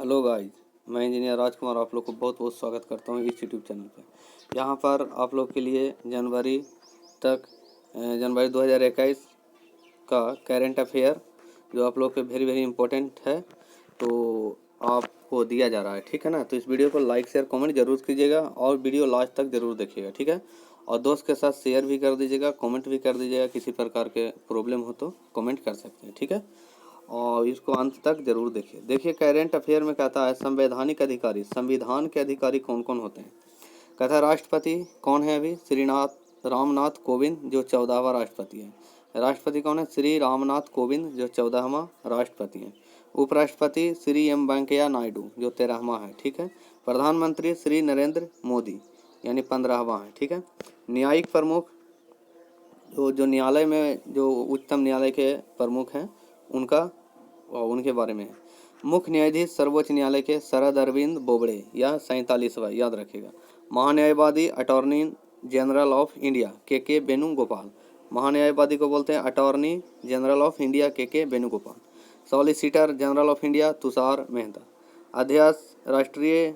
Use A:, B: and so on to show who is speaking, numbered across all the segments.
A: Hello guys, मैं engineer राजकुमार आप लोग को बहुत बहुत स्वागत करता हूँ इस यूट्यूब चैनल पर। यहाँ पर आप लोग के लिए जनवरी तक जनवरी 2021 का करेंट अफेयर जो आप लोग के वेरी वेरी इंपॉर्टेंट है तो आपको दिया जा रहा है, ठीक है ना। तो इस वीडियो को लाइक शेयर कमेंट जरूर कीजिएगा और वीडियो लास्ट तक जरूर देखिएगा, ठीक है। और दोस्त के साथ शेयर भी कर दीजिएगा, कमेंट भी कर दीजिएगा। किसी प्रकार के प्रॉब्लम हो तो कमेंट कर सकते हैं, ठीक है। और इसको अंत तक जरूर देखिए करेंट अफेयर में कहता है संवैधानिक अधिकारी, संविधान के अधिकारी कौन कौन होते हैं। कहता है राष्ट्रपति कौन है अभी, रामनाथ कोविंद जो 14वां राष्ट्रपति है। राष्ट्रपति कौन है, श्री रामनाथ कोविंद जो 14वां राष्ट्रपति हैं। उपराष्ट्रपति श्री एम वेंकैया नायडू जो 13वां है, ठीक है। प्रधानमंत्री श्री नरेंद्र मोदी यानी 15वां है, ठीक है। न्यायिक प्रमुख जो न्यायालय में जो उच्चतम न्यायालय के प्रमुख हैं उनका और उनके बारे में है। मुख्य न्यायाधीश सर्वोच्च न्यायालय के शरद अरविंद बोबड़े या 47वां, याद रखिएगा। महान्यायवादी अटॉर्नी जनरल ऑफ इंडिया के वेणुगोपाल। महान्यायवादी को बोलते हैं अटॉर्नी जनरल ऑफ इंडिया के Venugopal. Solicitor general of India Tushar Mehta. अध्यक्ष राष्ट्रीय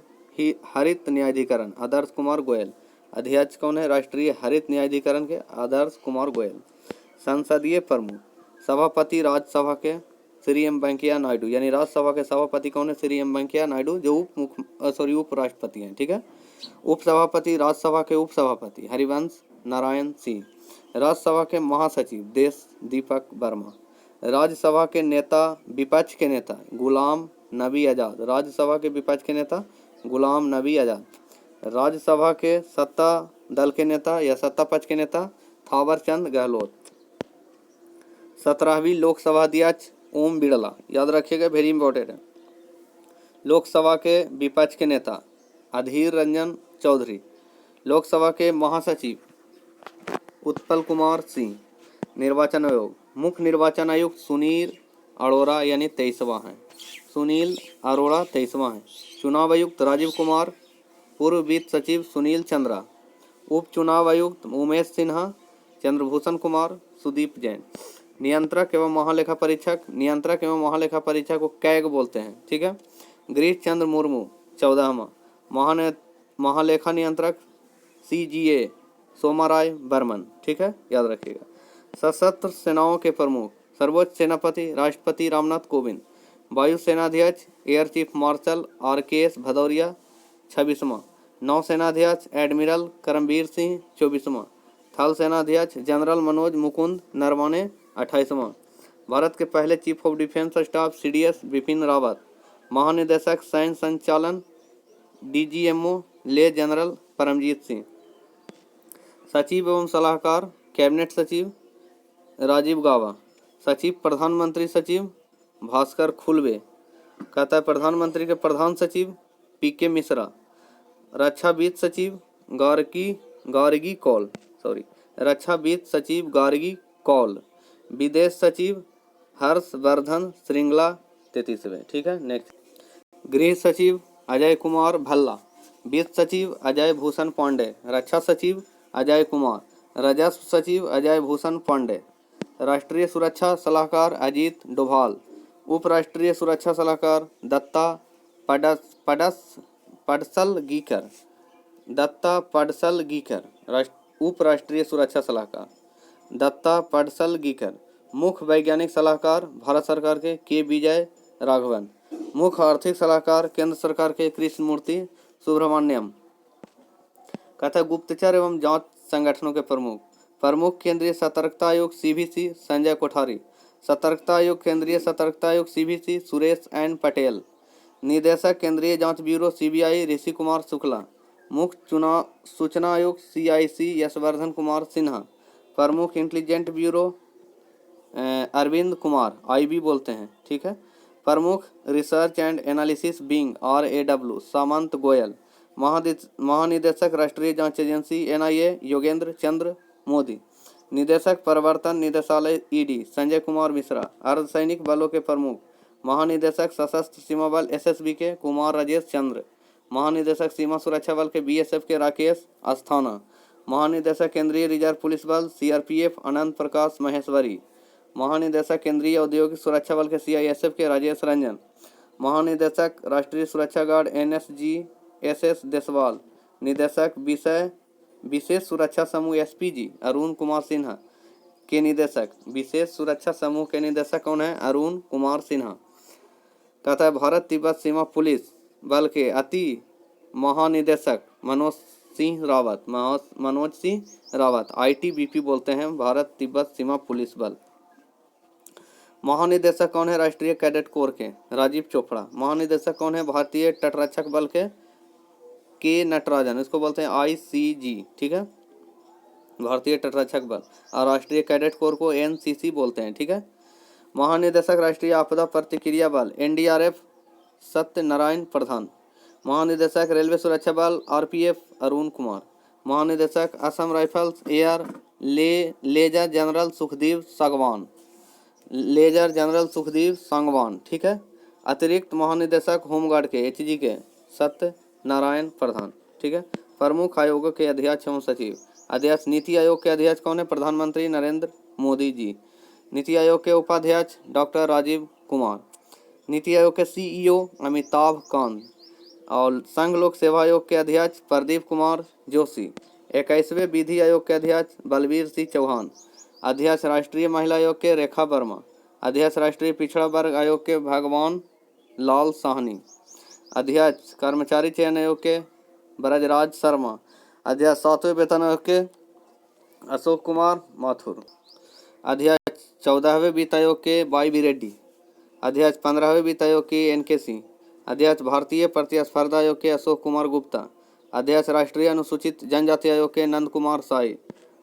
A: हरित न्यायाधिकरण आदर्श कुमार गोयल। अध्यक्ष कौन है राष्ट्रीय हरित न्यायाधिकरण के, आदर्श कुमार गोयल। संसदीय प्रमुख सभापति राज्यसभा के श्री एम वेंकैया नायडू यानी राज्यसभा के सभापति कौन है, श्री एम वेंकैया नायडू जो उपराष्ट्रपति हैं, ठीक है। उपसभापति राज्यसभा के उपसभापति हरिवंश नारायण सिंह। राज्यसभा के महासचिव देश दीपक वर्मा। राज्यसभा के नेता विपक्ष के नेता गुलाम नबी आज़ाद। राज्यसभा के विपक्ष के नेता गुलाम नबी आज़ाद। राज्यसभा के सत्ता दल के नेता या सत्ता पक्ष के नेता थावर चंद गहलोत। 17वीं लोकसभा अध्यक्ष ओम बिड़ला, याद रखिएगा, वेरी इंपॉर्टेंट है। लोकसभा के विपक्ष के नेता अधीर रंजन चौधरी। लोकसभा के महासचिव उत्पल कुमार सिंह। निर्वाचन आयोग मुख्य निर्वाचन आयुक्त सुनील अरोड़ा यानी 23वां है, सुनील अरोड़ा 23वां है। चुनाव आयुक्त राजीव कुमार। पूर्व वित्त सचिव सुनील चंद्रा। उप चुनाव आयुक्त उमेश सिन्हा, चंद्रभूषण कुमार, सुदीप जैन। नियंत्रक एवं महालेखा परीक्षक को कैग बोलते हैं, ठीक है। गिरीश चंद्र मुर्मू 14वां। महालेखा नियंत्रक CGA सोमाराय बर्मन, ठीक है, याद रखिएगा। सशस्त्र सेनाओं के प्रमुख सर्वोच्च सेनापति राष्ट्रपति रामनाथ कोविंद। वायु सेनाध्यक्ष air chief marshal RKS Bhadauria 26वां। नौसेनाध्यक्ष एडमिरल करमबीर सिंह 24वां। थल सेनाध्यक्ष जनरल मनोज मुकुंद नरवणे 28वां। भारत के पहले chief of defence staff CDS Bipin Rawat. महानिदेशक सैन्य संचालन DGMO ले जनरल परमजीत सिंह। सचिव एवं सलाहकार कैबिनेट सचिव राजीव गाबा। सचिव प्रधानमंत्री सचिव भास्कर खुलबे। कहता है प्रधानमंत्री के प्रधान सचिव PK मिश्रा। रक्षा वित्त सचिव गार्गी कौल। विदेश सचिव हर्षवर्धन श्रृंगला 33वें, ठीक है। नेक्स्ट गृह सचिव अजय कुमार भल्ला। वित्त सचिव अजय भूषण पांडे। रक्षा सचिव अजय कुमार। राजस्व सचिव अजय भूषण पांडे। राष्ट्रीय सुरक्षा सलाहकार अजीत डोभाल। उप राष्ट्रीय सुरक्षा सलाहकार दत्ता पडसल गीकर। उप राष्ट्रीय सुरक्षा सलाहकार दत्ता पडसल गीकर। मुख्य वैज्ञानिक सलाहकार भारत सरकार के K. राघवन। मुख्य आर्थिक सलाहकार केंद्र सरकार के कृष्णमूर्ति सुब्रमण्यम। कहता है गुप्तचर एवं जांच संगठनों के प्रमुख केंद्रीय सतर्कता आयोग CVC संजय कोठारी। केंद्रीय सतर्कता आयोग CVC सुरेश N. पटेल। निदेशक केंद्रीय जांच ब्यूरो CBI ऋषि कुमार शुक्ला। मुख्य सूचना आयोग CIC यशवर्धन कुमार सिन्हा। प्रमुख intelligent bureau Arvind Kumar IB बोलते हैं, ठीक है। प्रमुख research and analysis wing RAW Samant Goel. महानिदेशक राष्ट्रीय जांच एजेंसी NIA योगेंद्र चंद्र मोदी। निदेशक प्रवर्तन निदेशालय ED संजय कुमार मिश्रा। अर्धसैनिक बलों के प्रमुख महानिदेशक सशस्त्र सीमा बल SSB के कुमार राजेश चंद्र। महानिदेशक सीमा सुरक्षा बल के BSF के राकेश अस्थाना। महानिदेशक केंद्रीय रिजर्व पुलिस बल CRPF अनंत प्रकाश महेश्वरी। महानिदेशक केंद्रीय औद्योगिक सुरक्षा बल के CISF के राजेश रंजन। महानिदेशक राष्ट्रीय सुरक्षा गार्ड NSG SS देसवाल। निदेशक विशेष सुरक्षा समूह SPG अरुण कुमार सिन्हा के निदेशक विशेष सुरक्षा समूह के निदेशक कौन है? अरुण कुमार सिन्हा। कहता है भारत तिब्बत सीमा पुलिस बल के अति महानिदेशक मनोज सिंह रावत ITBP बोलते हैं भारत तिब्बत सीमा पुलिस बल। महानिदेशक कौन है? राष्ट्रीय कैडेट कोर के राजीव चोपड़ा। महानिदेशक कौन है? भारतीय तटरक्षक बल के नटराजन, इसको बोलते हैं ICG, ठीक है, भारतीय तटरक्षक बल। और राष्ट्रीय कैडेट कोर को NCC बोलते हैं, ठीक है। महानिदेशक राष्ट्रीय आपदा प्रतिक्रिया बल NDRF सत्यनारायण प्रधान। महानिदेशक रेलवे सुरक्षा बल RPF अरुण कुमार। महानिदेशक असम राइफल्स एयर लेजर जनरल सुखदेव सांगवान, ठीक है। अतिरिक्त महानिदेशक होमगार्ड के HG के सत्यनारायण प्रधान, ठीक है। प्रमुख आयोगों के अध्यक्ष एवं सचिव। अध्यक्ष नीति आयोग के अध्यक्ष कौन है? प्रधानमंत्री नरेंद्र मोदी जी। नीति आयोग के उपाध्यक्ष डॉक्टर राजीव कुमार। नीति आयोग के CEO अमिताभ कांत। और संघ लोक सेवा आयोग के अध्यक्ष प्रदीप कुमार जोशी। 21वें विधि आयोग के अध्यक्ष बलबीर सिंह चौहान। अध्यक्ष राष्ट्रीय महिला आयोग के रेखा वर्मा। अध्यक्ष राष्ट्रीय पिछड़ा वर्ग आयोग के भगवान लाल साहनी। अध्यक्ष कर्मचारी चयन आयोग के ब्रजराज शर्मा। अध्यक्ष 7वें वेतन आयोग के अशोक कुमार माथुर। अध्यक्ष 14वें वित्त आयोग के YV रेड्डी। अध्यक्ष 15वें वित्त आयोग के NK सिंह। अध्यक्ष भारतीय प्रतिस्पर्धा आयोग के अशोक कुमार गुप्ता। अध्यक्ष राष्ट्रीय अनुसूचित जनजाति आयोग के नंद कुमार साई।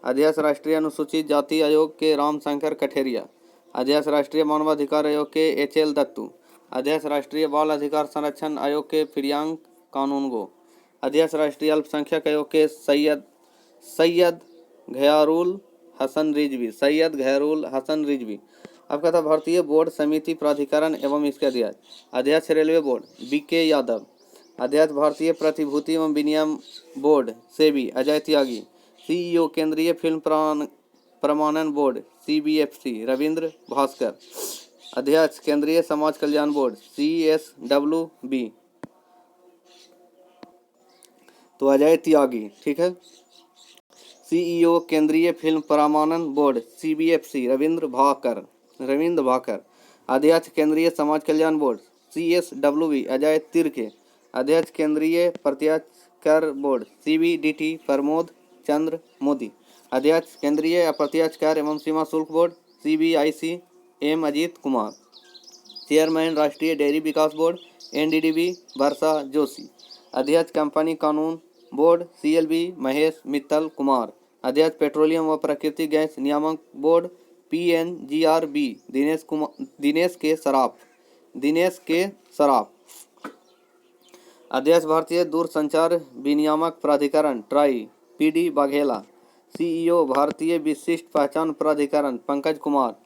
A: अध्यक्ष राष्ट्रीय अनुसूचित जाति आयोग के रामशंकर कठेरिया। अध्यक्ष राष्ट्रीय मानवाधिकार आयोग के HL दत्तू। अध्यक्ष राष्ट्रीय बाल अधिकार संरक्षण आयोग के प्रियांक कानूनगो। अध्यक्ष राष्ट्रीय अल्पसंख्यक आयोग के सैयद घयारुल हसन रिजवी। अब कहता भारतीय बोर्ड समिति प्राधिकरण एवं इसके अध्यक्ष। अध्यक्ष रेलवे बोर्ड BK यादव। अध्यक्ष भारतीय प्रतिभूति एवं विनिमय board SEBI Ajay Tyagi. CEO केंद्रीय फिल्म प्रमाणन बोर्ड CBFC रविंद्र भास्कर। अध्यक्ष केंद्रीय समाज कल्याण बोर्ड CSWB तो अजय त्यागी, ठीक है। CEO केंद्रीय फिल्म प्रमाणन बोर्ड CBFC रविंद्र भाकर। अध्यक्ष केंद्रीय समाज कल्याण बोर्ड CSWB अजय तिर्के। अध्यक्ष केंद्रीय प्रत्यक्ष कर बोर्ड CBDT प्रमोद चंद्र मोदी। अध्यक्ष केंद्रीय अप्रत्यक्ष कर एवं सीमा शुल्क board CBIC M Ajit Kumar. Chairman राष्ट्रीय डेयरी विकास बोर्ड NDDB वर्षा जोशी। अध्यक्ष कंपनी कानून बोर्ड CLB महेश मित्तल कुमार। अध्यक्ष पेट्रोलियम व प्राकृतिक गैस नियामक बोर्ड PNGRB दिनेश के सराफ। अध्यक्ष भारतीय दूरसंचार विनियामक प्राधिकरण ट्राई PD बाघेला। CEO भारतीय विशिष्ट पहचान प्राधिकरण पंकज कुमार।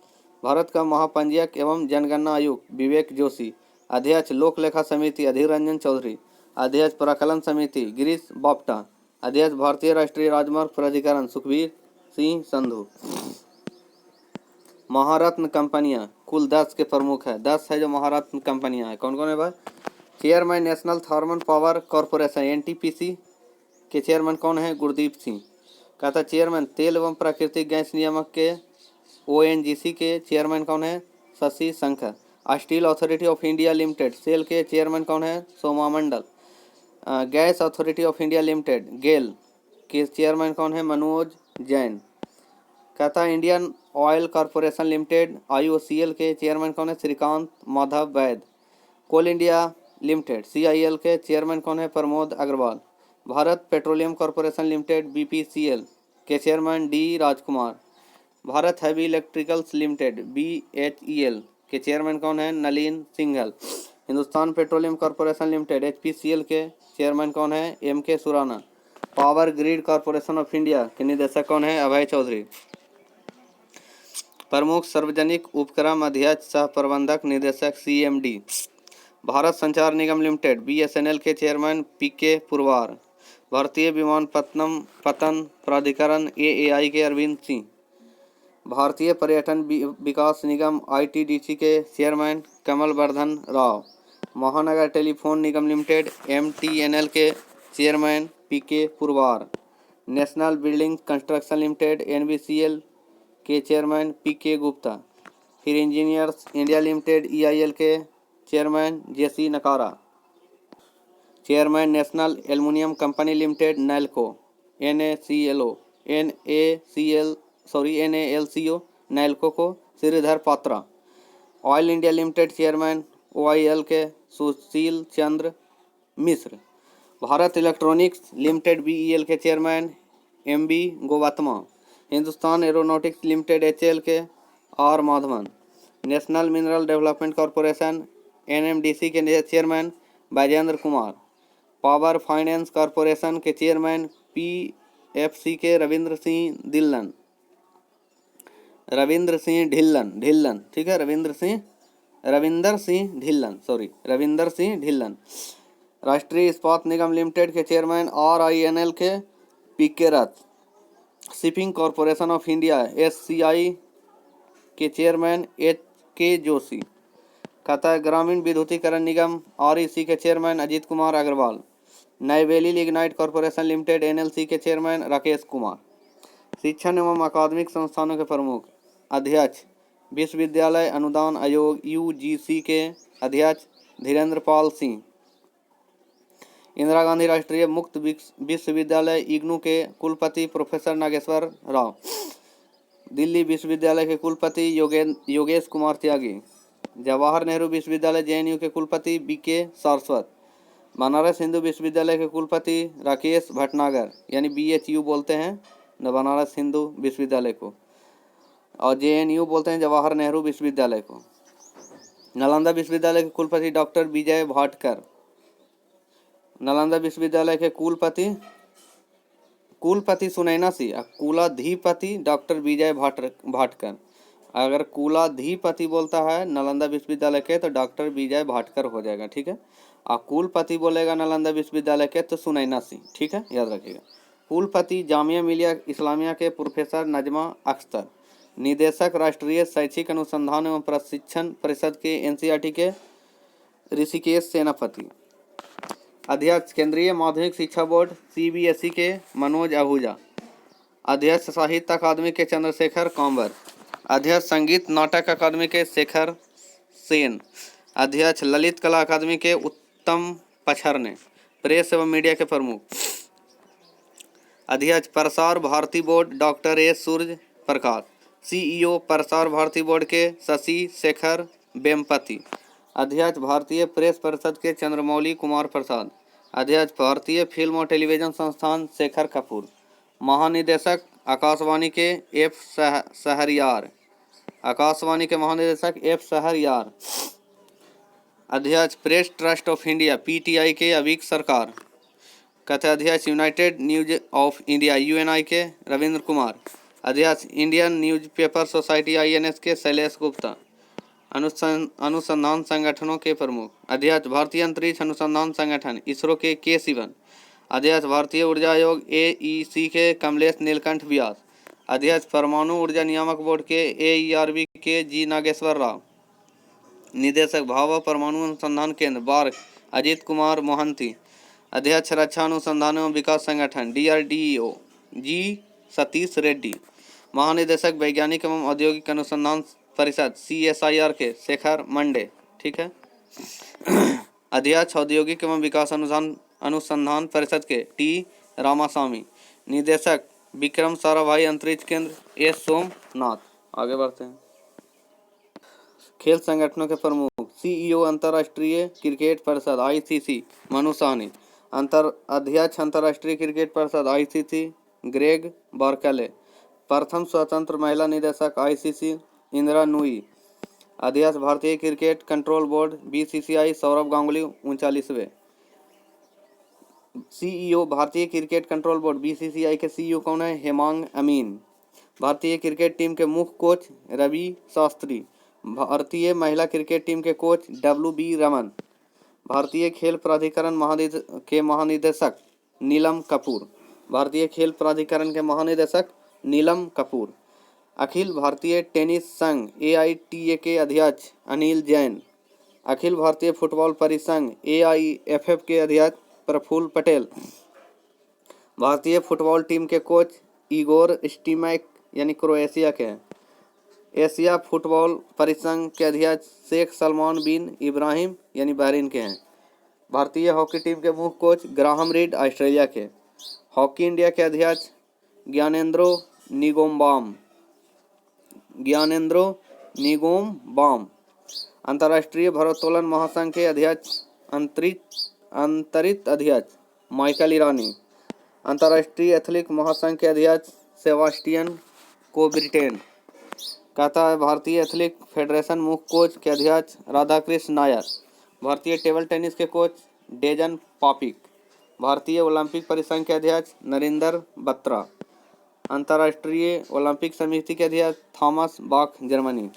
A: भारत का महापंजीयक एवं जनगणना आयुक्त विवेक जोशी। अध्यक्ष लोक लेखा समिति अधीर रंजन चौधरी। अध्यक्ष प्राकलन समिति गिरीश बापटा। अध्यक्ष भारतीय राष्ट्रीय राजमार्ग प्राधिकरण सुखबीर सिंह संधू। महारत्न कंपनियां कुल 10 के प्रमुख है। 10 है जो महारत्न कंपनियां हैं। कौन कौन है भाई? Chairman national thermal power corporation NTPC के चेयरमैन कौन है? गुरदीप सिंह। कहता चेयरमैन तेल एवं प्राकृतिक गैस नियामक के ONGC के चेयरमैन कौन है? Shashi Shankar. Steel Authority of India Limited SAIL के चेयरमैन कौन है? Soma Mondal. Gas Authority of India Limited GAIL के चेयरमैन कौन है? मनोज जैन। कहता Indian Oil Corporation Limited IOCL के चेयरमैन कौन है? Shrikant Madhav Vaidya. Coal India Limited CIL के चेयरमैन कौन है? Pramod Agrawal. Bharat Petroleum Corporation Limited BPCL के chairman D Rajkumar. Bharat Heavy Electricals Limited BHEL के चेयरमैन कौन है? Nalin Singhal. Hindustan petroleum Corporation limited HPCL के चेयरमैन कौन है? MK Surana. Power grid corporation of India के निदेशक कौन है? अभय चौधरी। प्रमुख सार्वजनिक उपक्रम अध्यक्ष सह प्रबंधक निदेशक CMD। Bharat Sanchar Nigam limited BSNL के चेयरमैन PK पुरवार। भारतीय विमानपत्तन प्राधिकरण AAI के अरविंद सिंह। भारतीय पर्यटन विकास निगम ITDC के chairman Kamal Vardhan Rao. Mahanagar telephone Nigam limited MTNL के chairman PK Purwar. National building construction limited NBCL के चेयरमैन PK गुप्ता। फिर इंजीनियर्स इंडिया लिमिटेड EIL के chairman JC Nakra. Chairman national aluminium company limited NALCO NALCO NALCO को Shridhar Patra. Oil India limited chairman OIL के Sushil Chandra Mishra. Bharat Electronics Limited BEL के chairman MB गोवात्मा। Hindustan Aeronautics Limited HAL के R Madhavan. National Mineral Development Corporation NMDC के chairman Baijendra Kumar. Power Finance Corporation के chairman PFC के रविंद्र सिंह ढिल्लन, ठीक है, रविंदर सिंह ढिल्लन। राष्ट्रीय इस्पात निगम लिमिटेड के चेयरमैन RINL के PK Rath. Shipping Corporation of India SCI के चेयरमैन HK जोशी। कतः ग्रामीण विद्युतीकरण निगम REC के chairman Ajit Kumar Agrawal. Neyveli lignite corporation limited NLC के चेयरमैन राकेश कुमार। शिक्षण एवं अकादमिक संस्थानों के प्रमुख अध्यक्ष विश्वविद्यालय अनुदान आयोग UGC के अध्यक्ष धीरेन्द्र पाल सिंह। इंदिरा गांधी राष्ट्रीय मुक्त विश्वविद्यालय IGNOU के कुलपति प्रोफेसर नागेश्वर राव। दिल्ली विश्वविद्यालय के कुलपति योगेश कुमार त्यागी। जवाहर नेहरू विश्वविद्यालय JNU के कुलपति BK सारस्वत। बनारस हिंदू विश्वविद्यालय के कुलपति राकेश भटनागर, यानी BHU बोलते हैं बनारस हिंदू विश्वविद्यालय को, और JNU बोलते हैं जवाहर नेहरू विश्वविद्यालय को। नालंदा विश्वविद्यालय के कुलपति डॉक्टर विजय भाटकर। नालंदा विश्वविद्यालय के कुलपति सुनैना सी, कुलाधिपति डॉक्टर विजय भाटकर। अगर कुलाधिपति बोलता है नालंदा विश्वविद्यालय के तो डॉक्टर विजय भाटकर हो जाएगा, ठीक है। और कुलपति बोलेगा नालंदा विश्वविद्यालय के तो सुनैना सी, ठीक है, याद रखिएगा। कुलपति जामिया मिलिया इस्लामिया के प्रोफेसर नजमा अख्तर। निदेशक राष्ट्रीय शैक्षिक अनुसंधान एवं प्रशिक्षण परिषद के NCERT के ऋषिकेश सेनापति। अध्यक्ष केंद्रीय माध्यमिक शिक्षा बोर्ड CBSE के मनोज आहूजा। अध्यक्ष साहित्य अकादमी के चंद्रशेखर कांबर। अध्यक्ष संगीत नाटक अकादमी के शेखर सेन। अध्यक्ष ललित कला अकादमी के उत्तम पछरने। प्रेस एवं मीडिया के प्रमुख अध्यक्ष Prasar Bharati board doctor A Surya Prakash. CEO Prasar Bharati board के शशि शेखर वेम्पति। अध्यक्ष भारतीय प्रेस परिषद के चंद्रमौली कुमार प्रसाद। अध्यक्ष भारतीय फिल्म और टेलीविजन संस्थान शेखर कपूर। महानिदेशक आकाशवाणी के F शहरयार। आकाशवाणी के महानिदेशक F शहरयार। अध्यक्ष press trust of India PTI के अवीक सरकार। कथा अध्यक्ष United news of India UNI के रविंद्र कुमार। अध्यक्ष इंडियन न्यूज़पेपर सोसाइटी INS के शैलेश गुप्ता। अनुसंधान संगठनों के प्रमुख अध्यक्ष भारतीय अंतरिक्ष अनुसंधान संगठन ISRO के K शिवन। अध्यक्ष भारतीय ऊर्जा आयोग AEC के कमलेश नीलकंठ व्यास। अध्यक्ष परमाणु ऊर्जा नियामक बोर्ड के AERB के G नागेश्वर राव। निदेशक भाभा परमाणु अनुसंधान केंद्र बार्क अजीत कुमार मोहंती। अध्यक्ष रक्षा अनुसंधान एवं विकास संगठन DRDO G सतीश रेड्डी। महानिदेशक वैज्ञानिक एवं औद्योगिक अनुसंधान परिषद CSIR के शेखर मंडे, ठीक है। अध्यक्ष औद्योगिक एवं विकास अनुसंधान परिषद के T रामास्वामी। निदेशक विक्रम साराभाई अंतरिक्ष केंद्र S सोमनाथ। आगे बढ़ते हैं। खेल संगठनों के प्रमुख CEO अंतर्राष्ट्रीय क्रिकेट परिषद ICC मनु साहनी। अध्यक्ष अंतर्राष्ट्रीय क्रिकेट परिषद ICC ग्रेग बार्कले। प्रथम स्वतंत्र महिला निदेशक ICC इंदिरा नूई। अध्यक्ष भारतीय cricket control board BCCI Sourav Ganguly 39वें। CEO भारतीय क्रिकेट कंट्रोल बोर्ड BCCI के CEO कौन है? हेमांग अमीन। भारतीय क्रिकेट टीम के मुख्य कोच रवि शास्त्री। भारतीय महिला क्रिकेट टीम के कोच WB रमन। भारतीय खेल प्राधिकरण के महानिदेशक नीलम कपूर। भारतीय खेल प्राधिकरण के महानिदेशक नीलम कपूर। अखिल भारतीय टेनिस संघ AITA के अध्यक्ष अनिल जैन। अखिल भारतीय फुटबॉल परिसंघ AIFF के अध्यक्ष प्रफुल्ल पटेल। भारतीय फुटबॉल टीम के कोच इगोर स्टीमैक यानी क्रोएशिया के हैं। एशिया फुटबॉल परिसंघ के अध्यक्ष शेख सलमान बिन इब्राहिम यानी बहरीन के हैं। भारतीय हॉकी टीम के मुख्य कोच ग्राहम रीड ऑस्ट्रेलिया के। हॉकी इंडिया के अध्यक्ष ज्ञानेंद्रो निगोम्बाम। अंतर्राष्ट्रीय भारोत्तोलन महासंघ के अध्यक्ष अंतरित अध्यक्ष माइकल ईरानी। अंतर्राष्ट्रीय एथलेटिक महासंघ के अध्यक्ष सेबास्टियन कोब्रिटेन। कहता है भारतीय एथलेटिक फेडरेशन मुख्य कोच के अध्यक्ष राधाकृष्ण नायर। भारतीय टेबल टेनिस के कोच डेजन पापिक। भारतीय ओलंपिक परिसंघ के अध्यक्ष नरेंद्र बत्रा। अंतर्राष्ट्रीय ओलंपिक समिति के अध्यक्ष थॉमस बाख जर्मनी।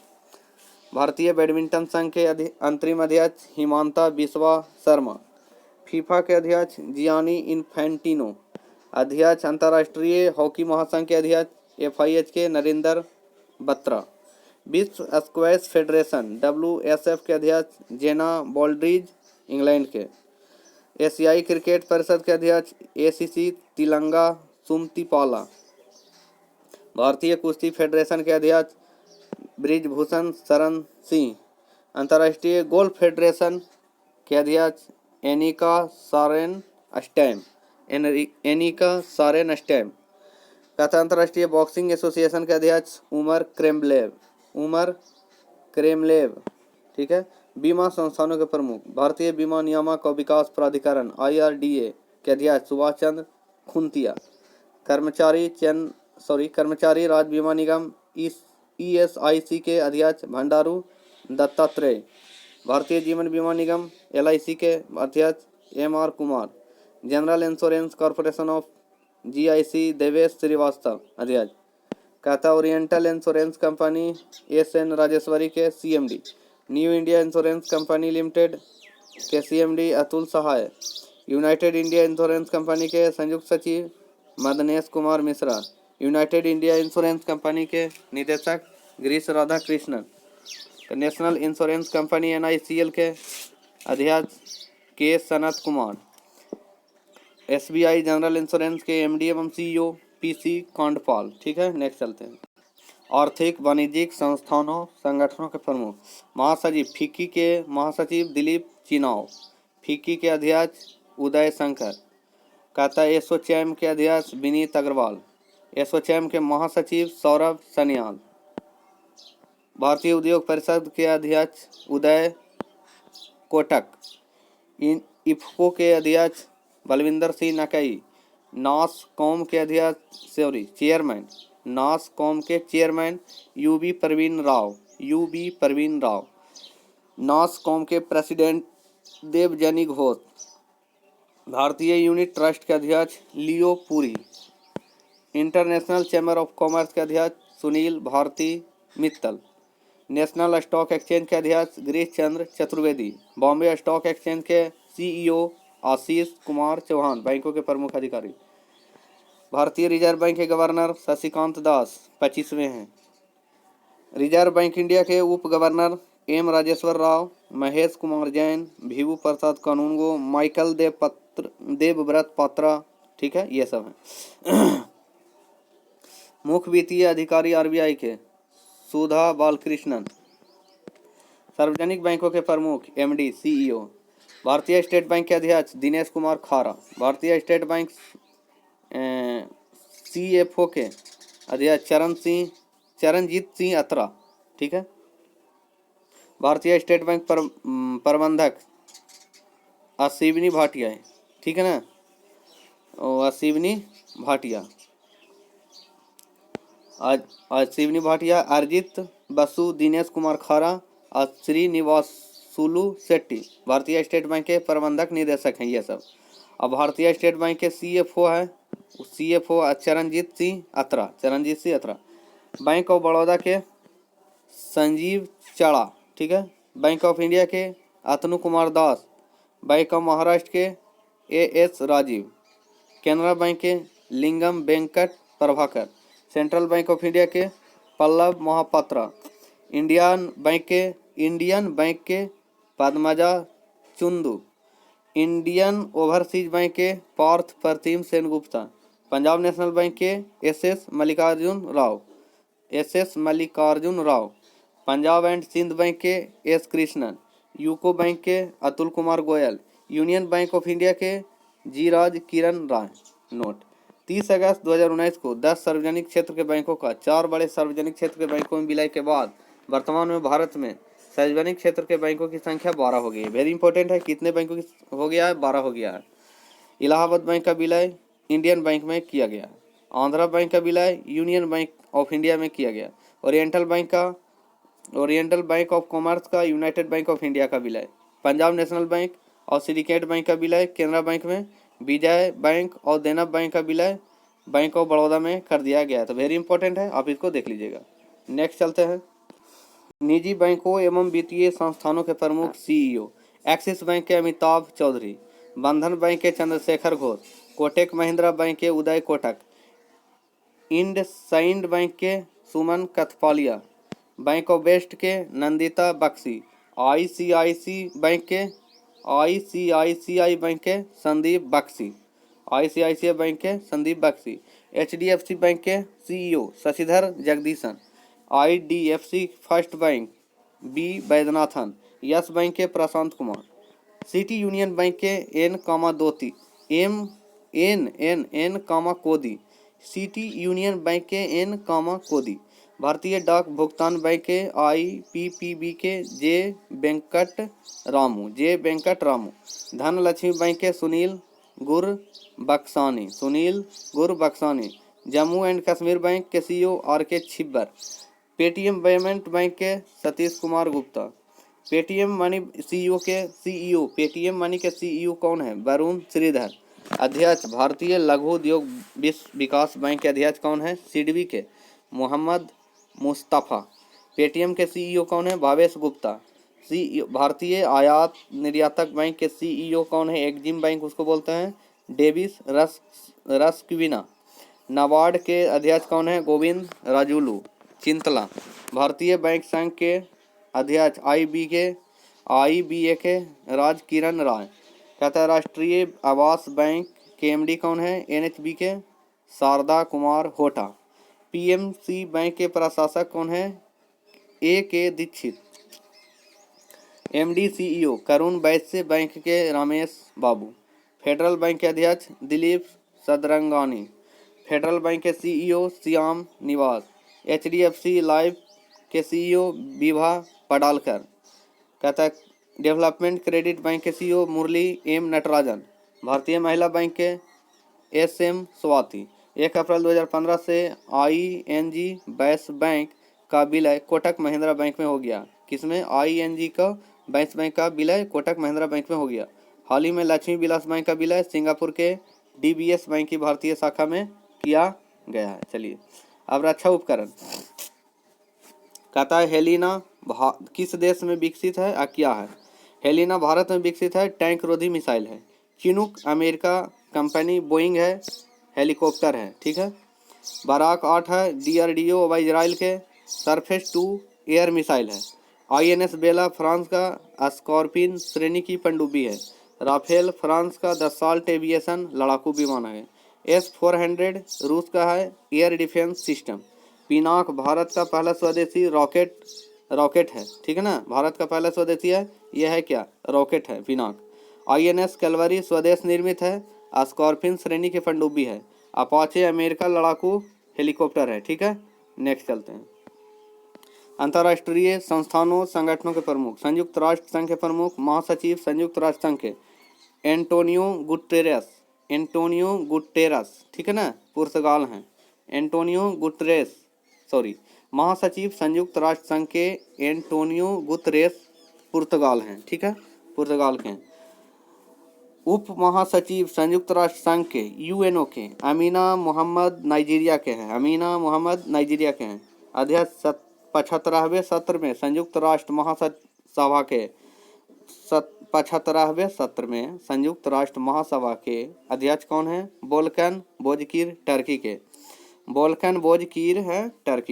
A: भारतीय बैडमिंटन संघ के अंतरिम अध्यक्ष हिमांता बिस्वा शर्मा। फीफा के अध्यक्ष जियानी इन्फेंटिनो। अध्यक्ष अंतर्राष्ट्रीय हॉकी महासंघ के अध्यक्ष FIH के नरेंद्र बत्रा। विश्व स्क्वैश फेडरेशन WSF के अध्यक्ष जेना बॉल्ड्रिज इंग्लैंड के। एशियाई क्रिकेट परिषद के अध्यक्ष ACC तिलंगा सुमतिपाला। भारतीय कुश्ती फेडरेशन के अध्यक्ष ब्रिजभूषण शरण सिंह। अंतर्राष्ट्रीय गोल्फ फेडरेशन के अध्यक्ष एनिका सारेन स्टैम। कहता अंतर्राष्ट्रीय बॉक्सिंग एसोसिएशन के अध्यक्ष उमर क्रेमलेव। ठीक है। बीमा संस्थानों के प्रमुख भारतीय बीमा नियामक और विकास प्राधिकरण IRDA के अध्यक्ष सुभाष चंद्र खुंतिया। कर्मचारी राज्य बीमा निगम ESIC के अध्यक्ष भंडारू दत्तात्रेय। भारतीय जीवन बीमा निगम LIC के अध्यक्ष MR Kumar. General insurance corporation of GIC Devesh Srivastava अध्यक्ष। कहता oriental insurance company SN Rajeshwari के CMD। New India insurance company limited के CMD Atul Sahai. United India insurance company के संयुक्त सचिव Madnesh Kumar Mishra. United India insurance company के निदेशक Girish Radha Krishnan. National insurance company NICL के अध्यक्ष K Sanat Kumar. SBI general insurance के MD एवं CEO PC कांडपाल। ठीक है। नेक्स्ट चलते हैं। आर्थिक वाणिज्यिक संस्थानों संगठनों के प्रमुख महासचिव फिक्की के महासचिव दिलीप चिनाव। फिक्की के अध्यक्ष उदय शंकर। कहता एसोचैम के अध्यक्ष विनीत अग्रवाल। एसोचैम के महासचिव सौरभ सन्याल। भारतीय उद्योग परिषद के अध्यक्ष उदय कोटक। इफ्को के अध्यक्ष बलविंदर सिंह नकई। नासकॉम के chairman UB Praveen Rao. NASSCOM के प्रेसिडेंट देवजनी घोष। भारतीय यूनिट ट्रस्ट के अध्यक्ष Leo Puri. International chamber of commerce के अध्यक्ष Sunil Bharti Mittal. National stock exchange के अध्यक्ष गिरीश चंद्र चतुर्वेदी। बॉम्बे स्टॉक एक्सचेंज के CEO आशीष कुमार चौहान। बैंकों के प्रमुख अधिकारी भारतीय रिजर्व बैंक के गवर्नर शशिकांत दास 25वें हैं। रिजर्व बैंक इंडिया के उप गवर्नर M राजेश्वर राव, महेश कुमार जैन, भिभू प्रसाद कानूनगो, माइकल देवव्रत पात्रा। ठीक है। ये सब हैं। मुख्य वित्तीय अधिकारी RBI के सुधा बालकृष्णन। सार्वजनिक बैंकों के प्रमुख MD CEO। भारतीय स्टेट बैंक के अध्यक्ष दिनेश कुमार खारा। भारतीय स्टेट बैंक CFO के अध्यक्ष चरणजीत सिंह अत्रा। ठीक है। भारतीय स्टेट बैंक प्रबंधक अश्विनी भाटिया है। ठीक है ना। अश्विनी भाटिया, अरिजित बसु, दिनेश कुमार खारा और श्रीनिवासुलु शेट्टी भारतीय स्टेट बैंक के प्रबंधक निदेशक हैं ये सब। अब भारतीय स्टेट बैंक के CFO Charanjit Singh Atra. Bank of Baroda के संजीव चड़ा। ठीक है। बैंक ऑफ इंडिया के अतनु कुमार दास। बैंक ऑफ महाराष्ट्र के AS राजीव। कैनरा बैंक के Lingam Venkat Prabhakar. Central bank of India के पल्लव महापात्रा। इंडियन बैंक के Padmaja Chundu. Indian overseas bank के पार्थ प्रतीम सेनगुप्ता। पंजाब नेशनल बैंक के S Mallikarjuna Rao. Punjab and Sindh bank के एस कृष्णन। यूको बैंक के Atul Kumar Goyal. Union bank of India के जी राज किरण राय। नोट: 30 अगस्त 2019 को 10 सार्वजनिक क्षेत्र के बैंकों का 4 बड़े सार्वजनिक क्षेत्र के बैंकों में विलय के बाद वर्तमान में भारत में सार्वजनिक क्षेत्र के बैंकों की संख्या 12 हो गई है। वेरी इंपॉर्टेंट है, कितने बैंकों की हो गया है? 12 हो गया है। इलाहाबाद बैंक का विलय इंडियन बैंक में किया गया। आंध्रा बैंक का विलय यूनियन बैंक ऑफ इंडिया में किया गया। ओरिएंटल बैंक ऑफ कॉमर्स का यूनाइटेड बैंक ऑफ इंडिया का विलय। पंजाब नेशनल बैंक और सिंडिकेट बैंक का विलय केनरा बैंक में। विजय बैंक और देना बैंक का विलय बैंक ऑफ बड़ौदा में कर दिया गया। तो वेरी इंपॉर्टेंट है, आप इसको देख लीजिएगा। नेक्स्ट चलते हैं। निजी बैंकों एवं वित्तीय संस्थानों के प्रमुख सीईओ। एक्सिस बैंक के अमिताभ चौधरी। बंधन बैंक के चंद्रशेखर घोष। कोटक महिंद्रा बैंक के उदय कोटक। इंडसइंड बैंक के Suman Kathpalia. Bank of west के नंदिता बख्शी। आईसीआईसीआई बैंक के संदीप बख्शी। एचडीएफसी बैंक के CEO Sashidhar Jagdishan. IDFC first bank B Vaidyanathan. Yes bank के Prashant Kumar. City union bank के सिटी यूनियन बैंक के एन कोदी। भारतीय डाक भुगतान बैंक के आईपीपीबी के जे वेंकट रामू। धनलक्ष्मी बैंक के सुनील गुर बक्सानी। जम्मू एंड कश्मीर बैंक के CEO R K. Chhibber. Paytm payment bank के सतीश कुमार गुप्ता। पेटीएम मनी के सीईओ कौन है? वरुण श्रीधर। अध्यक्ष भारतीय लघु उद्योग विकास बैंक के अध्यक्ष कौन है? सिडबी के मोहम्मद मुस्तफ़ा। पेटीएम के सीईओ कौन है? भावेश गुप्ता। भारतीय आयात निर्यातक बैंक के सीईओ कौन है? एक्जिम बैंक उसको बोलते हैं, डेविस रस्कविना। नाबार्ड के अध्यक्ष कौन है? गोविंद राजुलू चिंतला। भारतीय बैंक संघ के अध्यक्ष आईबीए के राज किरण राय। कहता है राष्ट्रीय आवास बैंक के एमडी कौन है? एनएचबी के शारदा कुमार होटा। पीएमसी बैंक के प्रशासक कौन है? ए.के. दीक्षित। एमडी सीईओ करुण वैश्य बैंक के रमेश बाबू। फेडरल बैंक के अध्यक्ष दिलीप सदरंगानी। फेडरल बैंक के सीईओ श्याम निवास। एचडीएफसी लाइफ के सीईओ विभा पडालकर। कहता है डेवलपमेंट क्रेडिट बैंक के सीईओ मुरली एम नटराजन। भारतीय महिला बैंक के एसएम स्वाति। 1 अप्रैल 2015 से आईएनजी बैस बैंक का विलय कोटक महिंद्रा बैंक में हो गया। किसमें? आईएनजी का बैस बैंक का विलय कोटक महिंद्रा बैंक में हो गया। हाल ही में लक्ष्मी विलास बैंक का विलय सिंगापुर के डीबीएस बैंक की भारतीय शाखा में किया गया है। चलिए, अब रक्षा उपकरण। कहता है हेलिना किस देश में विकसित है और क्या है? हेलिना भारत में विकसित है, टैंक रोधी मिसाइल है। चिनूक अमेरिका कंपनी, बोइंग है, हेलीकॉप्टर है। ठीक है। बराक 8 है, डीआरडीओ व इजराइल के सरफेस टू एयर मिसाइल है। आईएनएस बेला फ्रांस का स्कॉर्पिन श्रेणी की पनडुब्बी है। राफेल फ्रांस का दसाल्ट एविएशन लड़ाकू विमान है। S-400 रूस का है, air defence system. Pinaka Bharat का पहला स्वदेशी रॉकेट है। ठीक है ना, भारत का पहला स्वदेशी है, यह है क्या? रॉकेट है पिनाक। आईएनएस कैलवरी स्वदेश निर्मित है, स्कॉर्पिन श्रेणी की पनडुब्बी है। अपाचे अमेरिका लड़ाकू हेलीकॉप्टर है। ठीक है, नेक्स्ट चलते हैं। अंतर्राष्ट्रीय संस्थानों संगठनों के प्रमुख। संयुक्त राष्ट्र संघ के प्रमुख महासचिव संयुक्त राष्ट्र संघ के एंटोनियो गुटेरस। ठीक है ना, पुर्तगाल हैं। महासचिव संयुक्त राष्ट्र संघ के एंटोनियो गुतेरेस पुर्तगाल हैं। ठीक है, पुर्तगाल के हैं। उप महासचिव संयुक्त राष्ट्र संघ के यूएनओ के अमीना मोहम्मद नाइजीरिया के हैं। अध्यक्ष 75वें सत्र में संयुक्त राष्ट्र महासभा के 75वें सत्र में संयुक्त राष्ट्र महासभा के अध्यक्ष कौन है? वोल्कन बोजकीर टर्की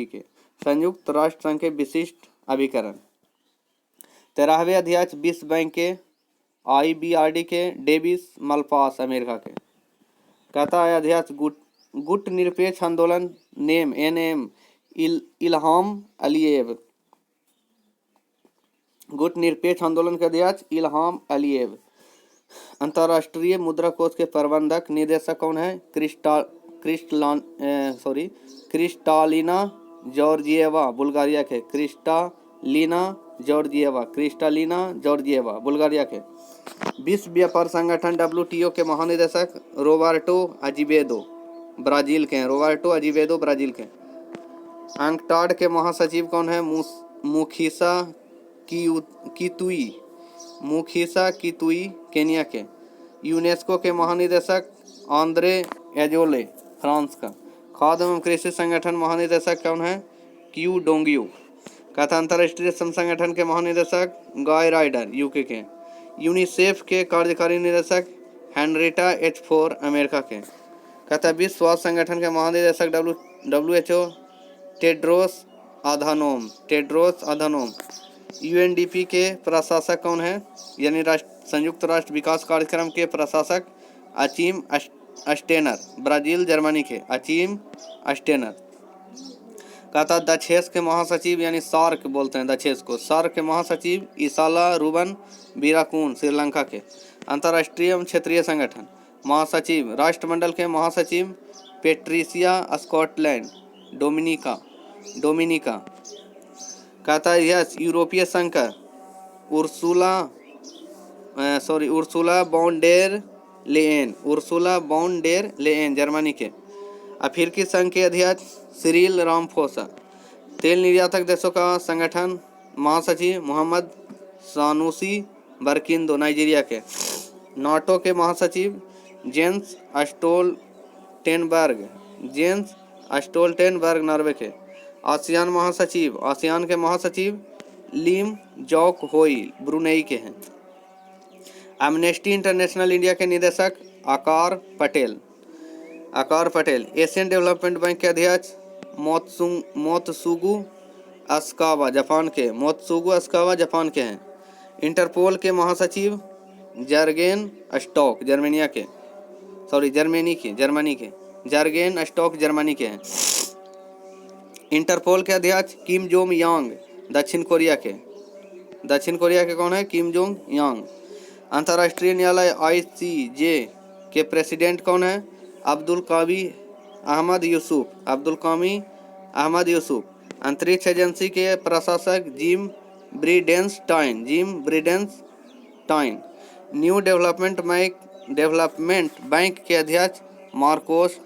A: के। संयुक्त राष्ट्र संघ के विशिष्ट अभिकरण। 13वें अध्यक्ष विश्व बैंक के, IBRD के, डेविस मलपास अमेरिका के। कहता है अध्यक्ष गुट निरपेक्ष आंदोलन नेम NM इल्हाम अलीयेव। गुट निरपेक्ष आंदोलन के अध्यक्ष इल्हाम अलीयेव। अंतर्राष्ट्रीय मुद्रा कोष के प्रबंधक निदेशक कौन है? क्रिस्टालिना जॉर्जिएवा बुल्गारिया के। क्रिस्टालिना जॉर्जिएवा बुल्गारिया के। विश्व व्यापार संगठन WTO के महानिदेशक रोबर्टो अजीवेदो ब्राजील के हैं। रोबर्टो अजीवेदो ब्राजील के। अंकटाड के महासचिव कौन है? मुखीसा कितुई केनिया के। यूनेस्को के महानिदेशक आंद्रे एजोले फ्रांस का। खाद्य एवं कृषि संगठन महानिदेशक कौन है? क्यू डोंगियो। कहता अंतर्राष्ट्रीय श्रम संगठन के महानिदेशक गाय राइडर UK के। यूनिसेफ के कार्यकारी निदेशक हेनरिटा H4 अमेरिका के। कहता विश्व स्वास्थ्य संगठन के महानिदेशक WHO टेड्रोस अधानोम। UNDP के प्रशासक कौन है? यानी संयुक्त राष्ट्र विकास कार्यक्रम के प्रशासक अचीम अस्टेनर ब्राजील जर्मनी के। अचीम अस्टेनर। कहता दक्षेस के महासचिव यानी सार्क बोलते हैं दक्षेस को। सार्क के महासचिव इसाला रूबन बीराकून श्रीलंका के। अंतर्राष्ट्रीय एवं क्षेत्रीय संगठन महासचिव राष्ट्रमंडल के महासचिव पेट्रिसिया स्कॉटलैंड डोमिनिका। कहता है यस यूरोपीय संघ का उर्सुला बॉन डेर लेएन जर्मनी के। अफ्रीकी संघ के अध्यक्ष सिरिल रामफोसा। तेल निर्यातक देशों का संगठन महासचिव मोहम्मद सानुसी बरकिंदो नाइजीरिया के। नाटो के महासचिव जेंस स्टोल्टेनबर्ग नॉर्वे के। आसियान के महासचिव लीम जॉक होई ब्रुनेई के हैं। एमनेस्टी इंटरनेशनल इंडिया के निदेशक आकार पटेल। एशियन डेवलपमेंट बैंक के अध्यक्ष मोत्सुगु अस्कावा जापान के हैं। इंटरपोल के महासचिव जर्गेन स्टॉक जर्मनी के। जर्गेन स्टॉक जर्मनी के हैं। इंटरपोल के अध्यक्ष किम जोंग यांग दक्षिण कोरिया के कौन है? किम जोंग यांग। अंतर्राष्ट्रीय न्यायालय ICJ के प्रेसिडेंट कौन है? अब्दुल कावी अहमद यूसुफ। अंतरिक्ष एजेंसी के प्रशासक जिम ब्रिडेंस्टाइन। न्यू डेवलपमेंट बैंक के अध्यक्ष मार्कोस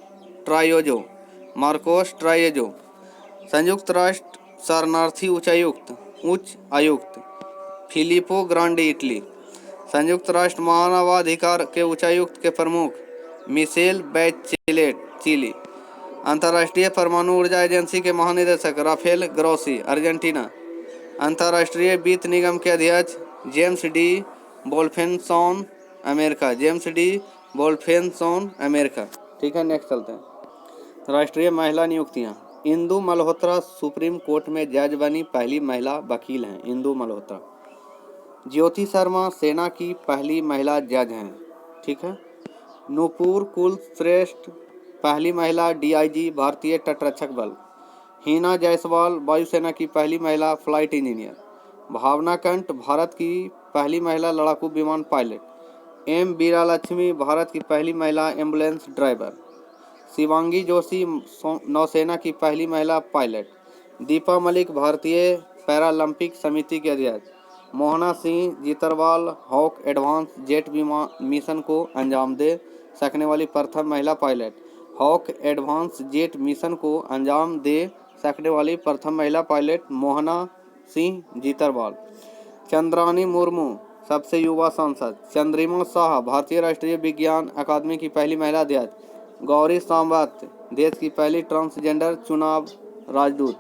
A: ट्रायोजो। संयुक्त राष्ट्र शरणार्थी उच्च आयुक्त फिलिपो ग्रांडी इटली। संयुक्त राष्ट्र मानवाधिकार के उच्चायुक्त के प्रमुख मिशेल बैचेलेट चिली। अंतर्राष्ट्रीय परमाणु ऊर्जा एजेंसी के महानिदेशक राफेल ग्रोसी अर्जेंटीना। अंतर्राष्ट्रीय वित्त निगम के अध्यक्ष जेम्स डी वोल्फेनसॉन अमेरिका। ठीक है, नेक्स्ट चलते हैं। राष्ट्रीय महिला नियुक्तियां। इंदु मल्होत्रा सुप्रीम कोर्ट में जज बनी पहली महिला वकील हैं। इंदु मल्होत्रा। ज्योति शर्मा सेना की पहली महिला जज हैं। ठीक है। नूपुर कुल श्रेष्ठ पहली महिला DIG भारतीय तटरक्षक बल। हिना जायसवाल वायुसेना की पहली महिला फ्लाइट इंजीनियर। भावना कंठ भारत की पहली महिला लड़ाकू विमान पायलट। M बीरालक्ष्मी भारत की पहली महिला एम्बुलेंस ड्राइवर। शिवांगी जोशी नौसेना की पहली महिला पायलट। दीपा मलिक भारतीय पैरालंपिक समिति के अध्यक्ष। Mohana Singh Jitarwal hawk advance jet mission को अंजाम दे सकने वाली प्रथम महिला पायलट। हॉक एडवांस जेट मिशन को अंजाम दे सकने वाली प्रथम महिला पायलट मोहना सिंह जीतरवाल। चंद्रानी मुर्मू सबसे युवा सांसद। चंद्रिमा शाह भारतीय राष्ट्रीय विज्ञान अकादमी की पहली महिला अध्यक्ष। गौरी सांवत देश की पहली ट्रांसजेंडर चुनाव राजदूत।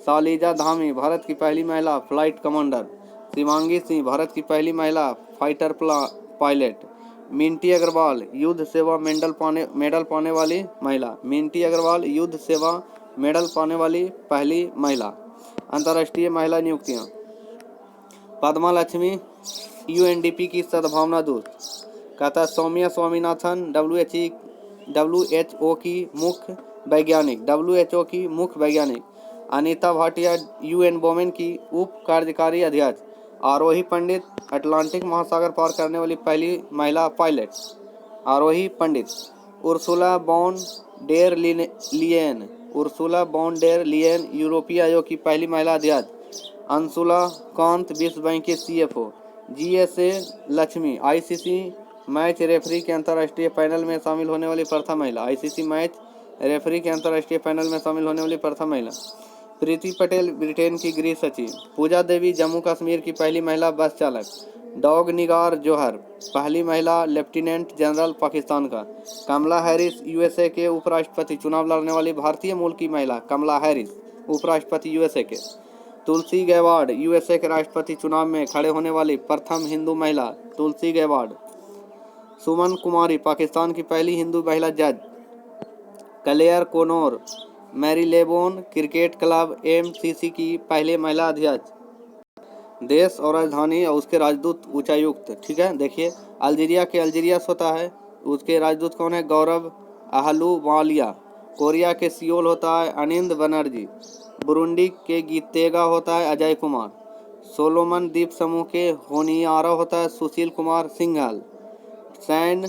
A: सालिजा धामी भारत की पहली महिला फ्लाइट कमांडर। शिवांगी सिंह भारत की पहली महिला फाइटर पायलट। मिंटी अग्रवाल युद्ध सेवा मेडल पाने वाली महिला। मिंटी अग्रवाल युद्ध सेवा मेडल पाने वाली पहली महिला। अंतर्राष्ट्रीय महिला नियुक्तियां। पद्मा लक्ष्मी UNDP की सद्भावना दूत। कहता सौम्या स्वामीनाथन WHO की मुख्य वैज्ञानिक। अनीता भाटिया UN वोमेन की उप कार्यकारी अध्यक्ष। आरोही पंडित अटलांटिक महासागर पार करने वाली पहली महिला पायलट। आरोही पंडित। उर्सुला बॉन डेर लियन यूरोपीय आयोग की पहली महिला अध्यक्ष। अंशुला कांत विश्व बैंक के CFO। GSA Lakshmi ICC match referee के अंतर्राष्ट्रीय पैनल में शामिल होने वाली प्रथम महिला। ICC मैच रेफरी के अंतर्राष्ट्रीय पैनल में शामिल होने वाली प्रथम महिला। प्रीति पटेल ब्रिटेन की गृह सचिव। पूजा देवी जम्मू कश्मीर की पहली महिला बस चालक। डॉग निगार जोहर पहली महिला लेफ्टिनेंट जनरल पाकिस्तान का। कमला हैरिस USA के उपराष्ट्रपति चुनाव लड़ने वाली भारतीय मूल की महिला कमला हैरिस उपराष्ट्रपति USA के। तुलसी गैवार्ड USA के राष्ट्रपति चुनाव में खड़े होने वाली प्रथम हिंदू महिला तुलसी गैवार्ड। सुमन कुमारी पाकिस्तान की पहली हिंदू महिला जज। क्लेयर कोनोर मैरीलेबोन क्रिकेट क्लब MCC की पहली महिला अध्यक्ष। देश और राजधानी और उसके राजदूत उच्चायुक्त। ठीक है, देखिए अल्जीरिया के अल्जीरियस होता है, उसके राजदूत कौन है? गौरव अहलुवालिया। कोरिया के सियोल होता है अनिंद बनर्जी। बुरुंडी के गीतेगा होता है अजय कुमार। सोलोमन द्वीप समूह के होनियारा होता है सुशील कुमार सिंघल। सैन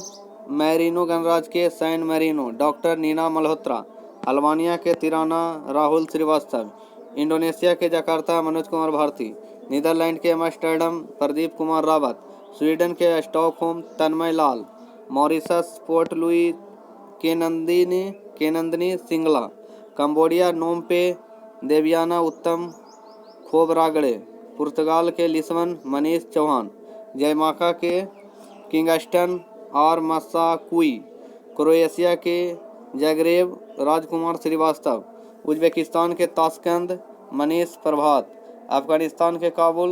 A: मैरिनो गणराज्य के San Marino doctor Neena Malhotra. Albania के तिराना राहुल श्रीवास्तव। इंडोनेशिया के जकार्ता मनोज कुमार भारती। नीदरलैंड के एम्स्टर्डम प्रदीप कुमार रावत। स्वीडन के Stockholm Tanmay Lal. Mauritius port Louis केनंदिनी Singla. Cambodia Phnom Penh Devyani उत्तम खोबरागड़े। पुर्तगाल के लिस्बन मनीष चौहान। जैमाका के किंगस्टन और मसाकुई। क्रोएशिया के जगरेब राजकुमार श्रीवास्तव। उज्बेकिस्तान के ताशकंद मनीष प्रभात। अफगानिस्तान के काबुल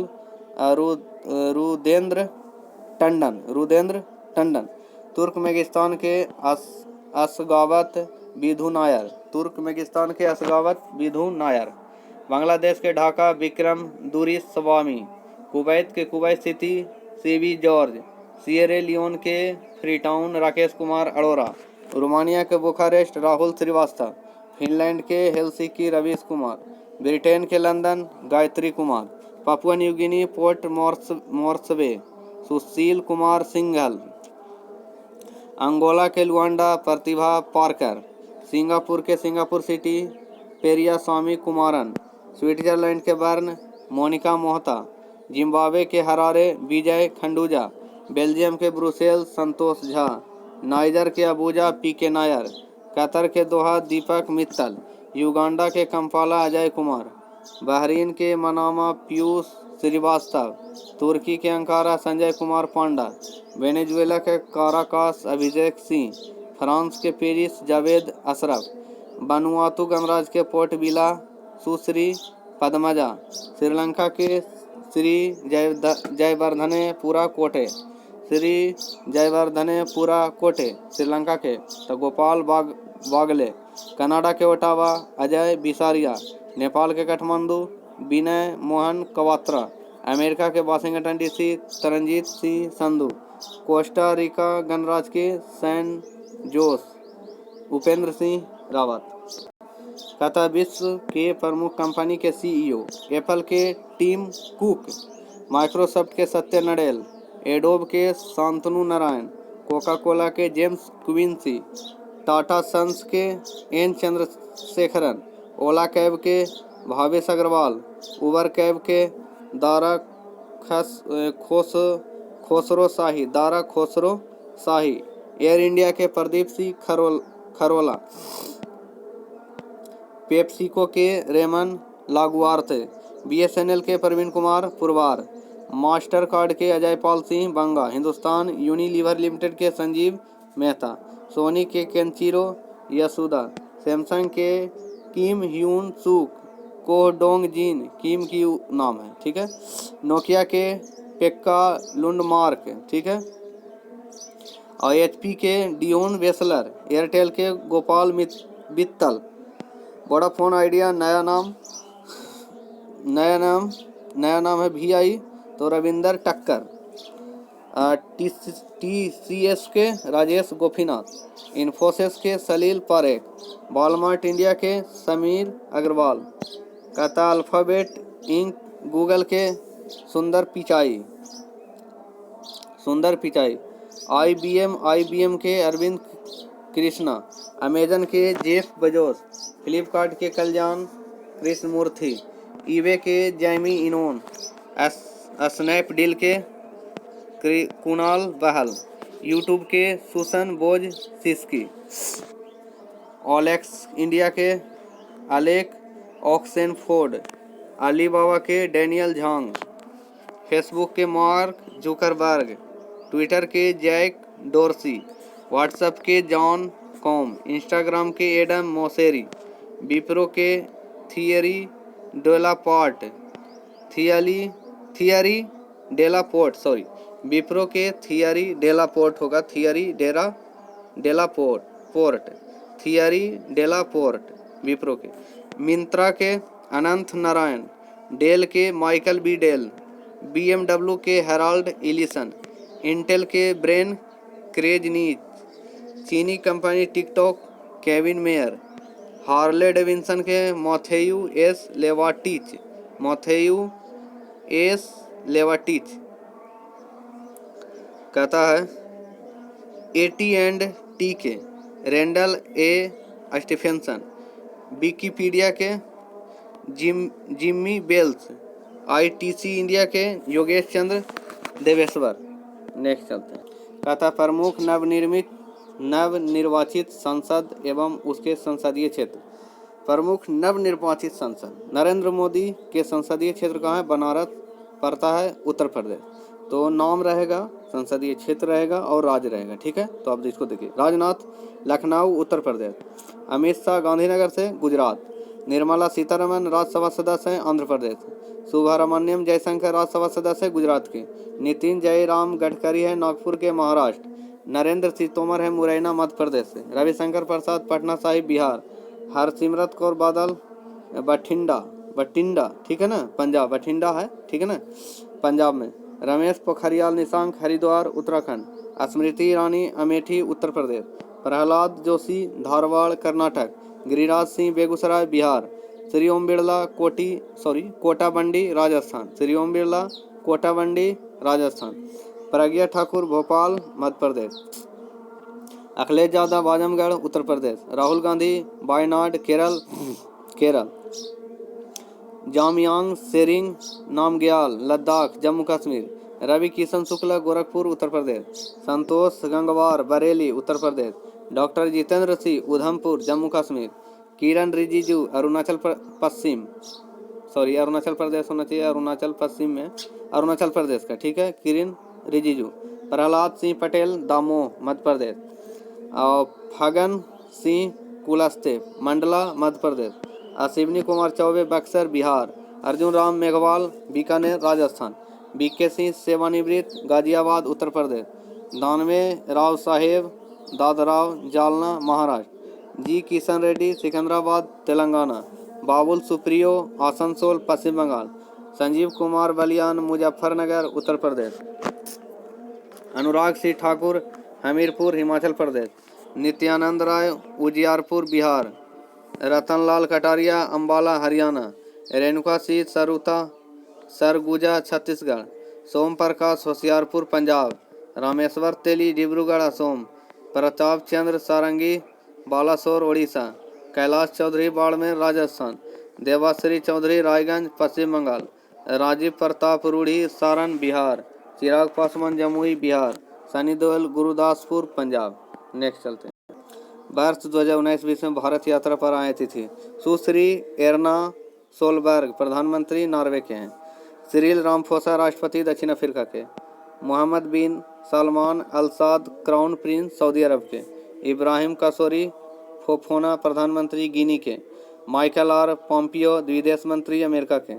A: रुदेंद्र टंडन। तुर्कमेनिस्तान के असगावत विधु नायर। बांग्लादेश के ढाका विक्रम दूरी स्वामी। कुवैत के Kuwait city CB George. Sierra Leone के फ्रीटाउन राकेश कुमार अरोरा। रोमानिया के बुखारेस्ट राहुल श्रीवास्तव। फिनलैंड के हेलसिंकी रवीश कुमार। ब्रिटेन के London Gayatri Kumar. Papua new Guinea port Moresby Sushil Kumar Singhal. Angola के लुआंडा प्रतिभा पार्कर। सिंगापुर के Singapore city Periya Swamy Kumaran. Switzerland के बर्न मोनिका मोहता। जिम्बाब्वे के हरारे विजय खंडूजा। बेल्जियम के ब्रुसेल्स संतोष झा। नाइजर के अबूजा PK नायर। कतर के दोहा दीपक मित्तल। युगांडा के कंपाला अजय कुमार। बहरीन के मनामा पीयूष श्रीवास्तव। तुर्की के अंकारा संजय कुमार पांडा। वेनेजुएला के काराकास अभिषेक सिंह। फ्रांस के पेरिस जावेद अशरफ। वनुआतु गणराज्य के पोर्ट विला सुश्री पद्मजा। श्रीलंका के श्री जयवर्धनेपुरा कोटे श्रीलंका के तो गोपाल बागले। कनाडा के ओटावा अजय बिसारिया। नेपाल के काठमांडू विनय मोहन कवात्रा। अमेरिका के Washington DC Taranjit Singh Sandhu. Costa Rica गणराज्य के सैन जोस उपेंद्र सिंह रावत। कथा विश्व के प्रमुख कंपनी के CEO। एप्पल के टिम कुक। माइक्रोसॉफ्ट के सत्य नडेल। एडोब के शांतनु नारायण। कोका कोला के जेम्स क्विंसी। टाटा सन्स के N चंद्रशेखरन। ओला कैब के भावेश अग्रवाल। उबर कैब के दारा खोसरो शाही। एयर इंडिया के प्रदीप सिंह खरोला। पेप्सिको के रेमन लागुआर्ते। BSNL के प्रवीण कुमार पुरवार। मास्टर कार्ड के अजय पाल सिंह बंगा। हिंदुस्तान यूनिलीवर लिमिटेड के संजीव मेहता। सोनी के केंचिरो यसुदा। सैमसंग के किम ह्यून सूक। कोहडोंग जिन किम की नाम है, ठीक है। नोकिया के पेक्का लुंडमार्क, ठीक है। और HP के डियोन वेसलर। एयरटेल के गोपाल बित्तल। वोडाफोन आइडिया नया नाम है VI तो रविंदर टक्कर। TCS के राजेश गोपीनाथ, इन्फोसिस के सलील पारेख, वॉलमार्ट इंडिया के समीर अग्रवाल, कहता अल्फ़ाबेट इंक गूगल के सुंदर पिचाई, IBM के अरविंद कृष्णा, अमेजन के जेफ बेजोस, फ्लिपकार्ट के कल्याण कृष्णमूर्ति, ईबे के जैमी इनोन, स्नैपडील के कुणाल बहल, यूट्यूब के सुसन बोज सिस्की, ओलेक्स इंडिया के अलेक ऑक्सेनफोर्ड, अलीबाबा के डैनियल झांग, फेसबुक के मार्क जुकरबर्ग, ट्विटर के जैक डोर्सी, व्हाट्सएप के जॉन कॉम, इंस्टाग्राम के एडम मोसेरी, विप्रो के थियरी डेलापोर्ट, विप्रो के थियरी डेलापोर्ट होगा, थियरी डेलापोर्ट विप्रो के, मिंत्रा के अनंत नारायण, डेल के माइकल बी डेल, BMW के हेराल्ड इलिसन, इंटेल के ब्रेन क्रेजनीज, चीनी company TikTok Kevin Mayer, Harley Davidson के मैथ्यू एस लेवाटिच, कहता है AT&T के रेंडल ए स्टीफेंसन, विकिपीडिया के जिम्मी बेल्स, ITC इंडिया के योगेश चंद्र देवेश्वर। नेक्स्ट चलते हैं। कहता प्रमुख नवनिर्वाचित संसद एवं उसके संसदीय क्षेत्र। प्रमुख नवनिर्वाचित संसद, नरेंद्र मोदी के संसदीय क्षेत्र कहाँ है? बनारस पड़ता है, उत्तर प्रदेश। तो नाम रहेगा, संसदीय क्षेत्र रहेगा और राज्य रहेगा, ठीक है। तो आप इसको देखिए, राजनाथ लखनऊ उत्तर प्रदेश, अमित शाह गांधीनगर से गुजरात, निर्मला सीतारमन राज्यसभा सदस्य हैं आंध्र प्रदेश, सुब्रमण्यम जयशंकर राज्यसभा सदस्य है गुजरात के, नितिन जयराम गडकरी है नागपुर के महाराष्ट्र, नरेंद्र सिंह तोमर है मुरैना मध्य प्रदेश से, रविशंकर प्रसाद पटना साहिब बिहार, हरसिमरत कौर बादल बठिंडा, ठीक है ना, पंजाब, बठिंडा है, ठीक है ना, पंजाब में, रमेश पोखरियाल निशंक हरिद्वार उत्तराखंड, स्मृति ईरानी अमेठी उत्तर प्रदेश, प्रहलाद जोशी धारवाड़ कर्नाटक, गिरिराज सिंह बेगूसराय बिहार, श्री ओम बिरला कोटाबंडी राजस्थान, प्रज्ञा ठाकुर भोपाल मध्य प्रदेश, अखिलेश यादव आजमगढ़ उत्तर प्रदेश, राहुल गांधी वायनाड केरल, जामयांग सेरिंग नामग्याल लद्दाख जम्मू कश्मीर, रवि किशन शुक्ला गोरखपुर उत्तर प्रदेश, संतोष गंगवार बरेली उत्तर प्रदेश, डॉक्टर जितेंद्र सिंह उधमपुर जम्मू कश्मीर, किरण रिजिजू अरुणाचल प्रदेश होना चाहिए, अरुणाचल प्रदेश का, ठीक है, किरण रिजिजू, प्रहलाद सिंह पटेल दामोह मध्य प्रदेश, और फगन सिंह कुलस्ते मंडला मध्य प्रदेश, अश्विनी कुमार चौबे बक्सर बिहार, अर्जुन राम मेघवाल बीकानेर राजस्थान, BK सिंह सेवानिवृत्त गाजियाबाद उत्तर प्रदेश, दानवे राव साहेब दादराव जालना महाराष्ट्र, G किशन रेड्डी सिकंदराबाद तेलंगाना, बाबुल सुप्रियो आसनसोल पश्चिम बंगाल, संजीव कुमार बलियान मुजफ्फरनगर उत्तर प्रदेश, अनुराग सिंह ठाकुर हमीरपुर हिमाचल प्रदेश, नित्यानंद राय उजियारपुर बिहार, रतनलाल कटारिया अंबाला हरियाणा, रेणुका सिंह सरगुजा छत्तीसगढ़, सोम प्रकाश होशियारपुर पंजाब, रामेश्वर तेली डिब्रूगढ़ असम, प्रताप चंद्र सारंगी बालासोर ओडिशा, कैलाश चौधरी बाड़मेर राजस्थान, देवाश्री चौधरी रायगंज पश्चिम बंगाल, राजीव प्रताप रूढ़ी सारण बिहार, चिराग पासवान जमुई बिहार, सनी देओल गुरुदासपुर पंजाब। नेक्स्ट चलते हैं। वर्ष 2019-20 में भारत यात्रा पर आई थी सुश्री एर्ना सोलबर्ग प्रधानमंत्री नॉर्वे के हैं, सिरिल रामफोसा राष्ट्रपति दक्षिण अफ्रीका के, मोहम्मद बिन सलमान अल साद क्राउन प्रिंस सऊदी अरब के, इब्राहिम कसोरी फोफोना प्रधानमंत्री गिनी के, माइकल आर पोम्पियो विदेश मंत्री अमेरिका के,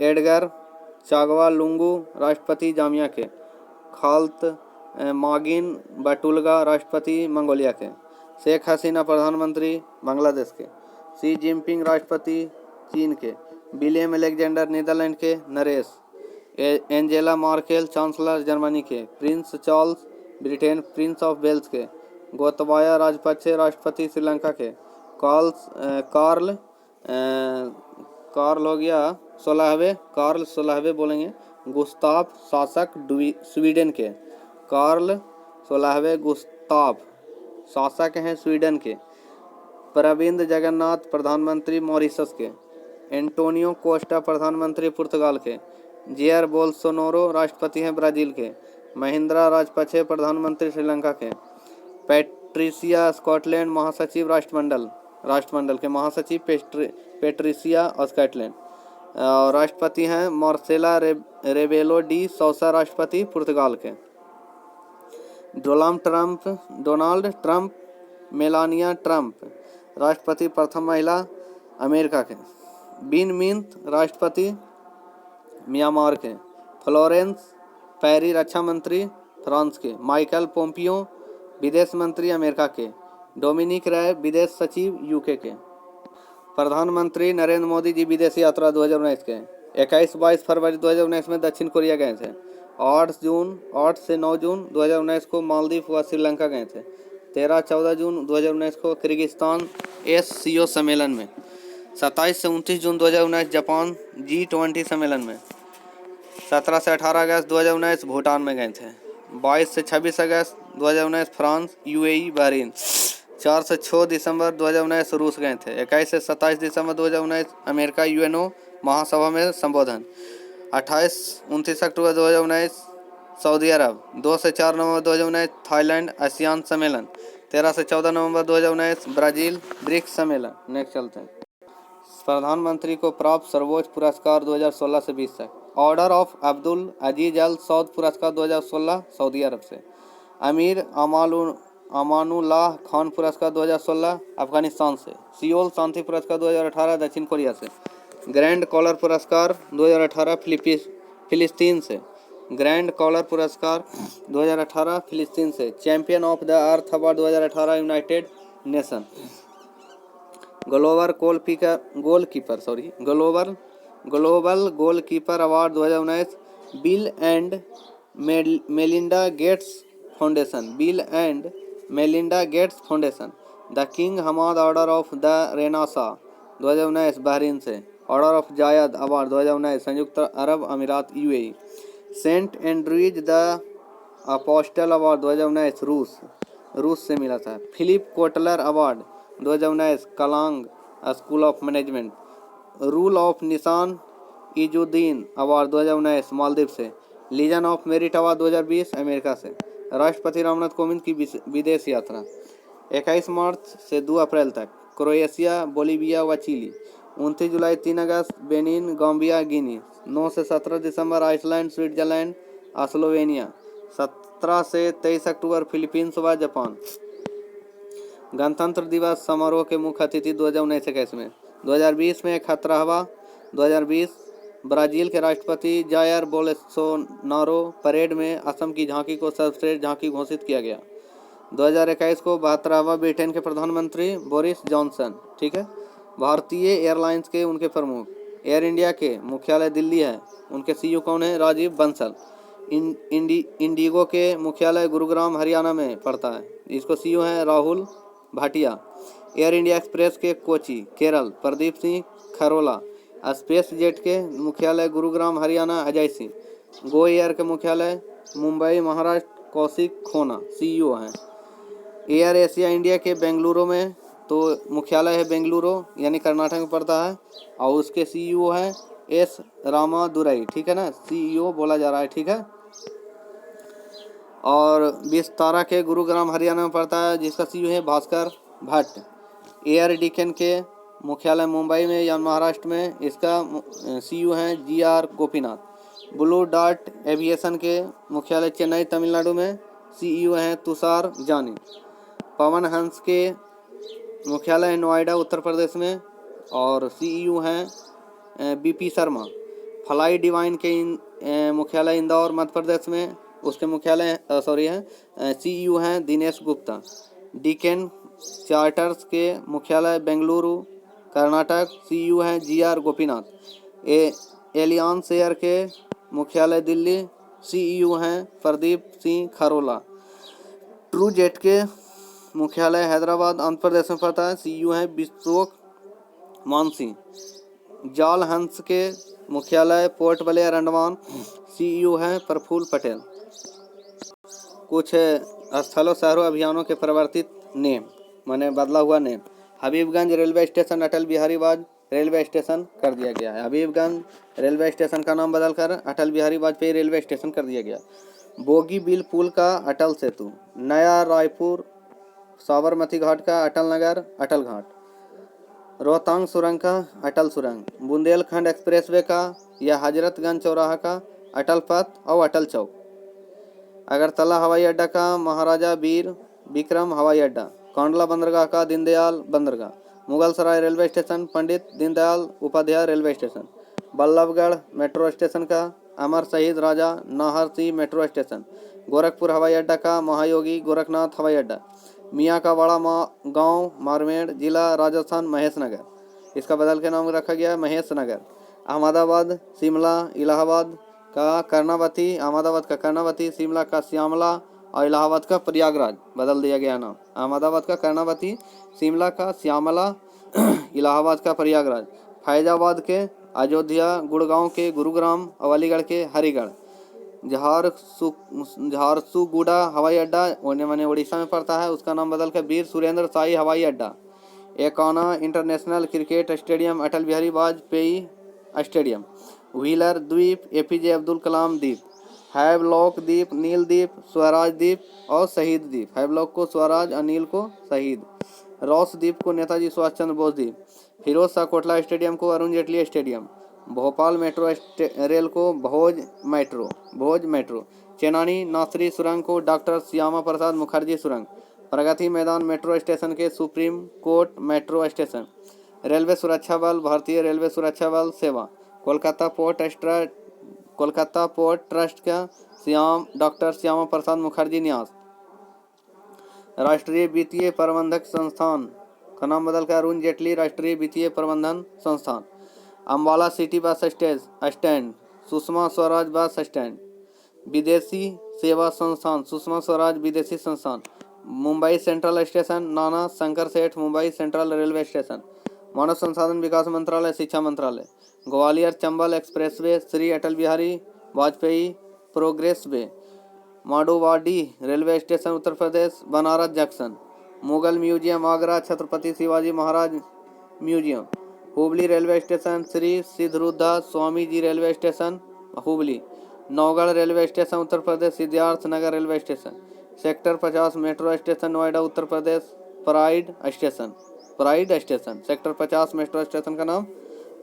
A: एडगर चागवा लुंगू राष्ट्रपति जामिया के, खाल्त मागिन बटुल्गा राष्ट्रपति मंगोलिया के, शेख हसीना प्रधानमंत्री बांग्लादेश के, शी जिनपिंग राष्ट्रपति चीन के, विलियम अलेक्जेंडर नीदरलैंड के, नरेश एंजेला मार्केल चांसलर जर्मनी के, prince Charles Britain prince of Wales के, गोतबाया राजपक्षे राष्ट्रपति श्रीलंका के, कार्ल कार्ल हो गया 16वें, कार्ल 16वें बोलेंगे, गुस्ताफ शासक स्वीडन के, कार्ल 16वें गुस्ताफ शासक हैं स्वीडन के, प्रविंद जगन्नाथ प्रधानमंत्री मॉरिशस के, एंटोनियो कोस्टा प्रधानमंत्री पुर्तगाल के, जेयर बोल्सोनारो राष्ट्रपति हैं ब्राजील के, महिंद्रा राजपक्षे प्रधानमंत्री श्रीलंका के, पैट्रिसिया स्कॉटलैंड महासचिव राष्ट्रमंडल के महासचिव पैट्रिसिया स्कॉटलैंड, राष्ट्रपति हैं मार्सेला रेबेलो डी सौसा राष्ट्रपति पुर्तगाल के, डोनाल्ड ट्रंप मेलानिया ट्रंप राष्ट्रपति प्रथम महिला अमेरिका के, बिन मिंत राष्ट्रपति म्यांमार के, फ्लोरेंस पैरी रक्षा मंत्री फ्रांस के, माइकल पोम्पियो विदेश मंत्री अमेरिका के, डोमिनिक रैब विदेश सचिव यूके के। प्रधानमंत्री नरेंद्र मोदी जी विदेश यात्रा 2019 के 21-22 फरवरी 2019 में दक्षिण कोरिया गए थे। 8 से 9 जून 2019 को मालदीव व श्रीलंका गए थे। 13-14 जून 2019 को किर्गिस्तान SCO सम्मेलन में। 27 से 29 जून 2019 जापान G20 सम्मेलन में। 17 से 18 अगस्त 2019 भूटान में गए थे। 22 से 26 अगस्त 2019 फ्रांस UAE बहरीन। 4 से 6 दिसंबर 2019 रूस गए थे। 21 से 27 दिसंबर 2019 अमेरिका UNO महासभा में संबोधन। 28-29 अक्टूबर 2019 सऊदी अरब। 2 से 4 नवंबर 2019 थाईलैंड ASEAN सम्मेलन। 13 से 14 नवंबर 2019 ब्राज़ील ब्रिक्स सम्मेलन। नेक्स्ट चलते हैं। प्रधानमंत्री को प्राप्त सर्वोच्च पुरस्कार 2016 से 20 तक। ऑर्डर ऑफ अब्दुल अजीज अल सऊद पुरस्कार 2016 सऊदी अरब से। अमीर अमानुल्लाह खान पुरस्कार 2016 अफगानिस्तान से। सियोल शांति पुरस्कार 2018 दक्षिण कोरिया से। ग्रैंड कॉलर पुरस्कार 2018 फिलिस्तीन से। ग्रैंड कॉलर पुरस्कार 2018 फिलिस्तीन से। Champion of the earth award 2018 United nation. Global goalkeeper award 2019 Bill and Melinda Gates foundation. The king Hamad order of the renaissance 2019 Bahrain से। ऑर्डर ऑफ जायद अवार्ड 2019 संयुक्त अरब अमीरात UAE। Saint Andrews the apostle award 2019 रूस से मिला था। Philip Kotler award 2019 Kellogg school of management. Rule of Nishan Izzuddeen award 2019 Maldives से। Legion of merit award 2020 America से। राष्ट्रपति रामनाथ कोविंद की विदेश यात्रा 21 मार्च से 2 अप्रैल तक। क्रोएशिया, बोलीविया व चिली। 29 जुलाई 3 अगस्त बेनिन, गाम्बिया, गिनी। 9 से 17 दिसंबर आइसलैंड, स्विट्जरलैंड, स्लोवेनिया। 17 से 23 अक्टूबर फिलीपींस व जापान। गणतंत्र दिवस समारोह के मुख्य अतिथि 2019-21 में। 2020 में 71वां 2020 ब्राज़ील के राष्ट्रपति जायर बोल्सोनारो परेड में असम की झांकी को सर्वश्रेष्ठ झांकी घोषित किया गया। 2021 को 72वां ब्रिटेन के प्रधानमंत्री बोरिस जॉनसन। ठीक है। भारतीय एयरलाइंस के उनके प्रमुख। एयर इंडिया के मुख्यालय दिल्ली है। उनके CEO कौन है? राजीव बंसल। इंडिगो के मुख्यालय गुरुग्राम हरियाणा में पड़ता है। इसको CEO है Rahul Bhatia. Air India express के कोची केरल प्रदीप सिंह खरोला। स्पेस जेट के मुख्यालय गुरुग्राम हरियाणा अजय सिंह। गो एयर के मुख्यालय मुंबई महाराष्ट्र कौशिक खोना CEO हैं। एयर एशिया इंडिया के बेंगलुरु में तो मुख्यालय है बेंगलुरु यानी कर्नाटक में पड़ता है और उसके CEO हैं S रामादुरई। ठीक है ना, CEO बोला जा रहा है। ठीक है। और विस्तारा के गुरुग्राम हरियाणा में पड़ता है जिसका CEO है भास्कर भट्ट। एयर डिकेन के मुख्यालय मुंबई में या महाराष्ट्र में, इसका CEO हैं GR Gopinath. Blue dart aviation के मुख्यालय चेन्नई तमिलनाडु में, CEO हैं तुषार जानी। पवन हंस के मुख्यालय नोएडा उत्तर प्रदेश में और CEO हैं BP शर्मा। फ्लाई डिवाइन के मुख्यालय इंदौर मध्य प्रदेश में, उसके मुख्यालय CEO हैं दिनेश गुप्ता। डिकेन चार्टर्स के मुख्यालय बेंगलुरु कर्नाटक, CEO हैं GR गोपीनाथ। एलियांस एयर के मुख्यालय दिल्ली, सीईओ हैं प्रदीप सिंह खरोला। ट्रू जेट के मुख्यालय हैदराबाद आंध्र प्रदेश में पड़ता है, सीईओ हैं बिश्वोक मानसिंह। जाल हंस के मुख्यालय पोर्ट ब्लेयर अंडमान, सीईओ हैं प्रफुल्ल पटेल। कुछ स्थलों शहरों अभियानों के परिवर्तित नेम माने बदला हुआ नेम। हबीबगंज रेलवे स्टेशन अटल बिहारी वाजपेयी रेलवे स्टेशन कर दिया गया है। हबीबगंज रेलवे स्टेशन का नाम बदलकर अटल बिहारी वाजपेयी रेलवे स्टेशन कर दिया गया। बोगीबील पुल का अटल सेतु। नया रायपुर साबरमती घाट का अटल नगर अटल घाट। रोहतांग सुरंग का अटल सुरंग। बुंदेलखंड एक्सप्रेसवे का या हजरतगंज चौराहा का अटल पथ और अटल चौक। अगरतला हवाई अड्डा का महाराजा वीर विक्रम हवाई अड्डा। कांडला बंदरगाह का दीनदयाल बंदरगाह। Mughal Sarai railway station Pandit Deendayal Upadhyay railway station. Ballabhgarh metro station का अमर शहीद राजा नाहर सिंह मेट्रो स्टेशन। गोरखपुर हवाई अड्डा का महायोगी गोरखनाथ हवाई अड्डा। मियाँ का बड़ा गांव मारमेड़ जिला राजस्थान महेश नगर, इसका बदल के नाम रखा गया है महेश नगर। अहमदाबाद शिमला इलाहाबाद का कर्णावती, अहमदाबाद का कर्णावती, शिमला का श्यामला और इलाहाबाद का प्रयागराज बदल दिया गया नाम। अहमदाबाद का कर्णावती, शिमला का श्यामला, इलाहाबाद का प्रयागराज। फैजाबाद के अयोध्या, गुड़गांव के गुरुग्राम और अलीगढ़ के हरिगढ़। झारसुगुड़ा हवाई अड्डा माने उड़ीसा में पड़ता है, उसका नाम बदल कर वीर सुरेंद्र शाही हवाई अड्डा। एकाना इंटरनेशनल क्रिकेट स्टेडियम अटल बिहारी वाजपेयी स्टेडियम। व्हीलर द्वीप एपीजे अब्दुल कलाम द्वीप। हैवलॉक द्वीप, नील द्वीप, स्वराज द्वीप और शहीद द्वीप। हैवलॉक को स्वराज और नील को शहीद। रॉस द्वीप को नेताजी सुभाष चंद्र बोस द्वीप। फिरोज शाह कोटला स्टेडियम को Arun Jaitley stadium. Bhopal metro rail को भोज मेट्रो। चेनानी नासरी सुरंग को डॉक्टर श्यामा प्रसाद मुखर्जी सुरंग। प्रगति मैदान मेट्रो स्टेशन के supreme court metro station. Railway सुरक्षा बल भारतीय रेलवे सुरक्षा बल सेवा। कोलकाता पोर्ट ट्रस्ट का डॉक्टर श्यामा प्रसाद मुखर्जी न्यास। राष्ट्रीय वित्तीय प्रबंधक संस्थान का नाम बदलकर अरुण जेटली राष्ट्रीय वित्तीय प्रबंधन संस्थान। Ambala city bus stand Sushma Swaraj bus stand. विदेशी सेवा संस्थान सुषमा स्वराज विदेशी संस्थान। Mumbai central station Nana Shankar Sheth Mumbai central railway station. मानव संसाधन विकास मंत्रालय शिक्षा मंत्रालय। Gwalior Chambal expressway Shri Atal Bihari Vajpayee progress way. Manduadih railway station Uttar Pradesh Banaras junction. Mughal museum Agra Chhatrapati Shivaji Maharaj museum. Hubli railway station Shri Siddharudha Swami ji railway station Hubli. Naugarh railway station Uttar Pradesh Siddharth Nagar railway station. Sector 50 metro station Noida Uttar Pradesh pride station. Sector 50 metro station का नाम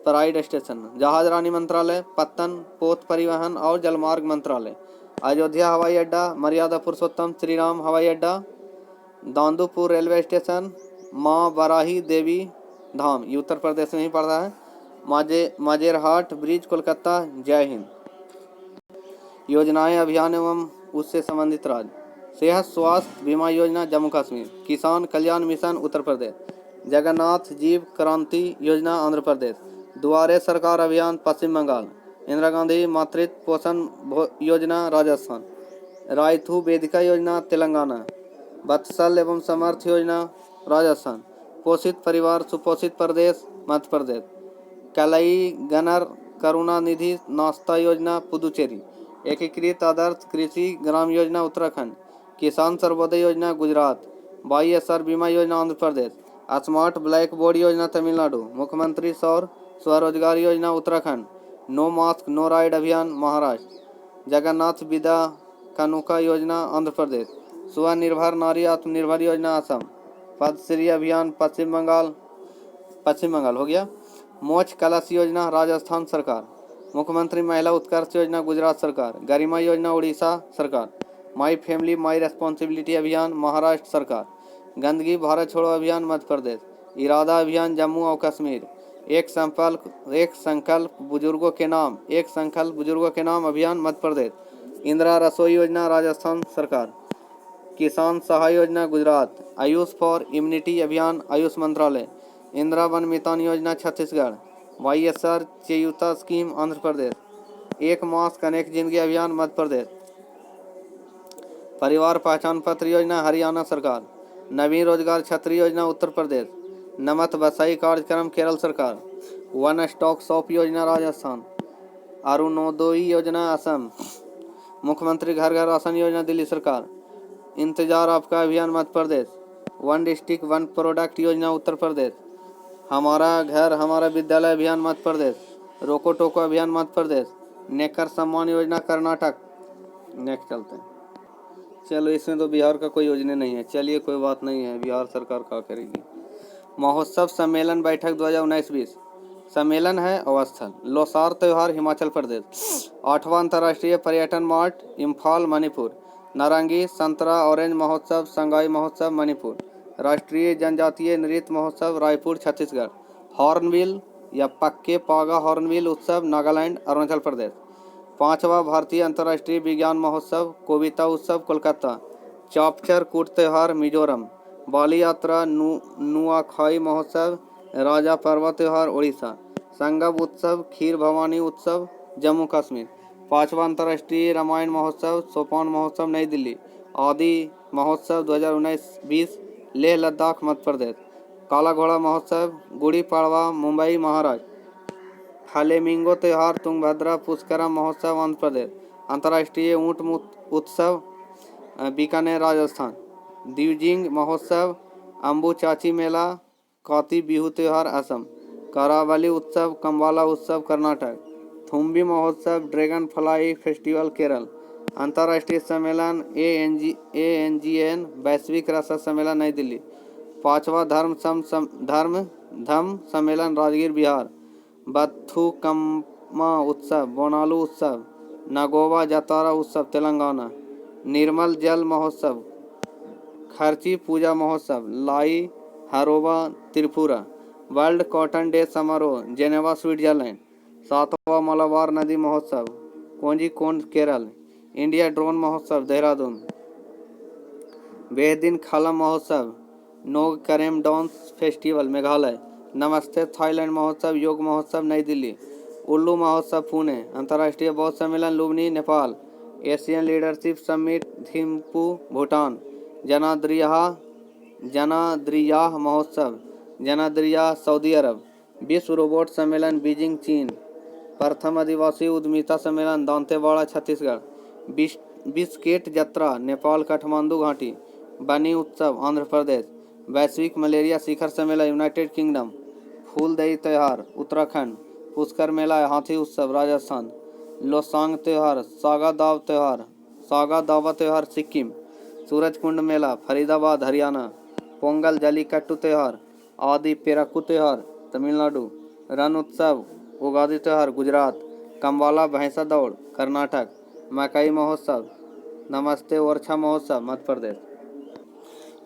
A: प्राइड स्टेशन। जहाज रानी मंत्रालय पत्तन पोत परिवहन और जलमार्ग मंत्रालय। अयोध्या हवाई अड्डा मर्यादा पुरुषोत्तम श्री राम हवाई अड्डा। दांदूपुर रेलवे स्टेशन माँ बराही देवी धाम, ये उत्तर प्रदेश में ही पड़ता है। माजेरहाट ब्रिज कोलकाता। जय हिंद। योजनाएं अभियान एवं उससे संबंधित राज्य। सेहत स्वास्थ्य बीमा योजना जम्मू कश्मीर। किसान कल्याण मिशन उत्तर प्रदेश। जगन्नाथ जीव क्रांति योजना आंध्र प्रदेश। दुआरे सरकार अभियान पश्चिम बंगाल। इंदिरा गांधी मातृत्व पोषण योजना राजस्थान। रायथू वेदिका योजना तेलंगाना। वत्सल एवं समर्थ योजना राजस्थान। पोषित परिवार सुपोषित प्रदेश मध्य प्रदेश। कलई गनर करुणा निधि नाश्ता योजना पुदुचेरी। एकीकृत आदर्श कृषि ग्राम योजना उत्तराखंड। किसान सर्वोदय योजना गुजरात। YSR बीमा योजना Andhra Pradesh. Smart black board योजना तमिलनाडु। मुख्यमंत्री सौर स्वरोजगार योजना Uttarakhand. No mask no ride अभियान महाराष्ट्र। जगन्नाथ विदा कानुका योजना आंध्र प्रदेश। स्वनिर्भर नारी आत्मनिर्भर योजना असम। पद्मश्री अभियान पश्चिम बंगाल हो गया। मोक्ष कलश योजना राजस्थान सरकार। मुख्यमंत्री महिला उत्कर्ष योजना गुजरात सरकार। गरिमा योजना उड़ीसा सरकार। माई फैमिली माई रेस्पॉन्सिबिलिटी अभियान महाराष्ट्र सरकार। गंदगी भारत छोड़ो अभियान मध्य प्रदेश। इरादा अभियान जम्मू और कश्मीर। एक संकल्प बुजुर्गों के नाम अभियान मध्य प्रदेश। इंदिरा रसोई योजना राजस्थान सरकार। किसान सहाय योजना गुजरात। आयुष फॉर इम्यूनिटी अभियान आयुष मंत्रालय। इंदिरा वन मितान योजना छत्तीसगढ़। YSR चेयुता scheme Andhra Pradesh. एक मास्क अनेक जिंदगी अभियान मध्य प्रदेश। परिवार पहचान पत्र योजना हरियाणा सरकार। नवीन रोजगार छतरी योजना उत्तर प्रदेश। नमत बसाई कार्यक्रम केरल सरकार। वन स्टॉक शॉप योजना राजस्थान। अरुणोदय योजना असम। मुख्यमंत्री घर घर राशन योजना दिल्ली सरकार। इंतजार आपका अभियान Madhya Pradesh. One district one product योजना उत्तर प्रदेश। हमारा घर हमारा विद्यालय अभियान मध्य प्रदेश। रोको टोको अभियान मध्य प्रदेश। नेकर सम्मान योजना कर्नाटक। नेक्स्ट चलते हैं। चलो इसमें तो बिहार का कोई योजना नहीं है, चलिए कोई बात नहीं है, बिहार सरकार क्या करेगी। महोत्सव सम्मेलन बैठक 2019-20 सम्मेलन है अवस्थल। लोसार त्यौहार हिमाचल प्रदेश। 8वां अंतर्राष्ट्रीय पर्यटन मार्ट इम्फाल मणिपुर। नारंगी संतरा ऑरेंज महोत्सव संगाई महोत्सव मणिपुर। राष्ट्रीय जनजातीय नृत्य महोत्सव रायपुर छत्तीसगढ़। हॉर्नबिल या पक्के पागा हॉर्नबिल उत्सव नागालैंड अरुणाचल प्रदेश। 5वां भारतीय अंतर्राष्ट्रीय विज्ञान महोत्सव कोविता उत्सव कोलकाता। चापचर कूट त्यौहार मिजोरम। बाली यात्रा नुआखाई महोत्सव राजा पर्व त्यौहार उड़ीसा। संगम उत्सव खीर भवानी उत्सव जम्मू कश्मीर। 5वां अंतर्राष्ट्रीय रामायण महोत्सव सोपान महोत्सव नई दिल्ली। आदि महोत्सव 2019-20 लेह लद्दाख मध्य प्रदेश। काला घोड़ा महोत्सव गुड़ी पड़वा मुंबई महाराष्ट्र। फ्लेमिंगो त्यौहार तुंगभद्रा पुष्करम महोत्सव आंध्र प्रदेश। अंतर्राष्ट्रीय ऊंट उत्सव बीकानेर राजस्थान। द्विजिंग महोत्सव अम्बु चाची मेला काती बिहू त्यौहार असम। करावली उत्सव कम्बाला उत्सव कर्नाटक। थुम्बी महोत्सव ड्रैगन फ्लाई फेस्टिवल केरल। अंतर्राष्ट्रीय सम्मेलन ANGN वैश्विक रसद सम्मेलन नई दिल्ली। 5वां धम्म सम्मेलन राजगीर बिहार। बथुकम्मा उत्सव बोनालू उत्सव। नागोवा जातारा उत्सव तेलंगाना। निर्मल जल महोत्सव खर्ची पूजा महोत्सव लाई हरोबा त्रिपुरा। वर्ल्ड कॉटन डे समारोह जेनेवा स्विट्जरलैंड। 7वां मलाबार नदी महोत्सव कोंजीकोड केरल। इंडिया ड्रोन महोत्सव देहरादून। बेहदीन खालम महोत्सव नोग करेम डांस फेस्टिवल मेघालय। नमस्ते थाईलैंड महोत्सव योग महोत्सव नई दिल्ली। उल्लू महोत्सव पुणे। अंतर्राष्ट्रीय बौद्ध सम्मेलन Lumbini Nepal. Asian leadership summit Thimphu Bhutan. Janadriyah महोत्सव जनाद्रियाह सऊदी अरब। विश्व रोबोट सम्मेलन बीजिंग चीन। प्रथम आदिवासी उद्यमिता सम्मेलन दांतेवाड़ा छत्तीसगढ़। बिस्केट जत्रा नेपाल काठमांडू घाटी। बनी उत्सव आंध्र प्रदेश। वैश्विक मलेरिया शिखर सम्मेलन यूनाइटेड किंगडम। फूलदेई त्यौहार उत्तराखंड। पुष्कर मेला हाथी उत्सव राजस्थान। लोसांग त्यौहार सागा दावा त्यौहार सिक्किम। सूरजकुंड मेला फरीदाबाद हरियाणा। पोंगल जलीकट्टू त्यौहार आदि पेराकू त्यौहार तमिलनाडु। रण उत्सव उगादी त्यौहार गुजरात। कम्बाला भैंसा दौड़ कर्नाटक। मकई महोत्सव नमस्ते ओरछा महोत्सव मध्य प्रदेश।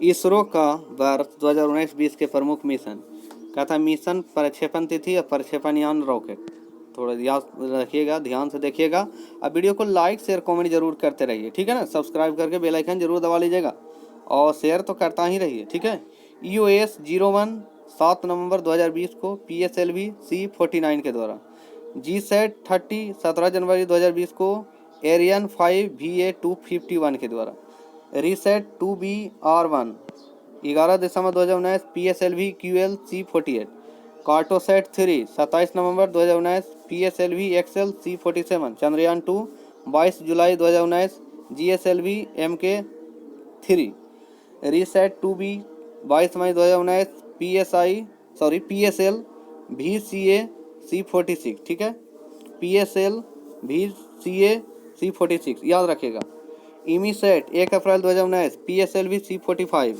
A: इसरो का वर्ष 2019-20 के प्रमुख मिशन क्या था? मिशन प्रक्षेपण तिथि और प्रक्षेपण यान रॉकेट। थोड़ा याद रखिएगा, ध्यान से देखिएगा। अब वीडियो को लाइक शेयर कमेंट जरूर करते रहिए, ठीक है ना। सब्सक्राइब करके बेल आइकन जरूर दबा लीजिएगा और शेयर तो करता ही रहिए, ठीक है। EOS 01 7 नवंबर 2020 को PSLV C-49 के द्वारा। GSAT 30 17 जनवरी 2020 को एरियन 5 VA-251 के द्वारा। रीसेट 2BR-1 11 दिसंबर 2019 PSLV QL C-48। कार्टोसैट 3 27 नवंबर 2019 PSLV XL C-47। चंद्रयान 2 22 जुलाई 2019 GSLV MK-3। रीसेट 2B 22 मई 2019 PSL VCA C-46, ठीक है। PSL VCA C-46 याद रखिएगा। इमीसेट 1 अप्रैल 2019 PSLV C-45।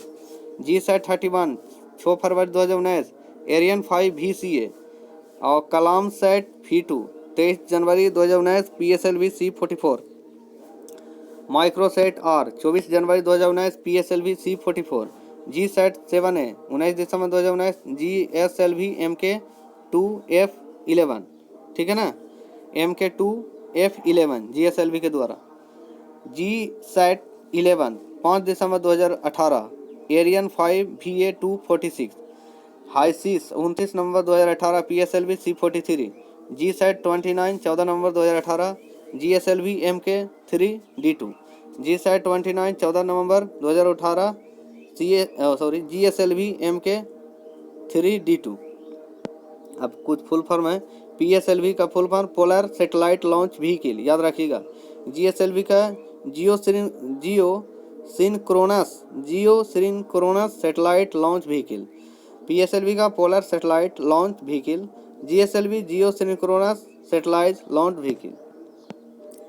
A: GSAT 31 6 फरवरी 2019 एरियन 5 VCA। और कलाम सेट V2 23 जनवरी 2019 PSLV C-44। माइक्रोसेट R 24 जनवरी 2019 PSLV C-44। GSAT 7A 19 दिसंबर 2019 GSLV MK-2F11, ठीक है ना। MK-2F11 GSLV के द्वारा। GSAT 11 5 दिसंबर 2018 एरियन 5 VA-246। हाइसिस 29 नवंबर 2018 PSLV C-43। GSAT-29 14 नवंबर 2018, GSLV MK3D2, GSAT-29 14 नवंबर 2018, GSLV MK3D2। अब कुछ फुल फॉर्म है। PSLV का full form polar satellite launch vehicle, याद रखिएगा। GSLV का geo synchronous satellite launch vehicle. PSLV का polar satellite launch vehicle. GSLV geo synchronous satellite launch vehicle.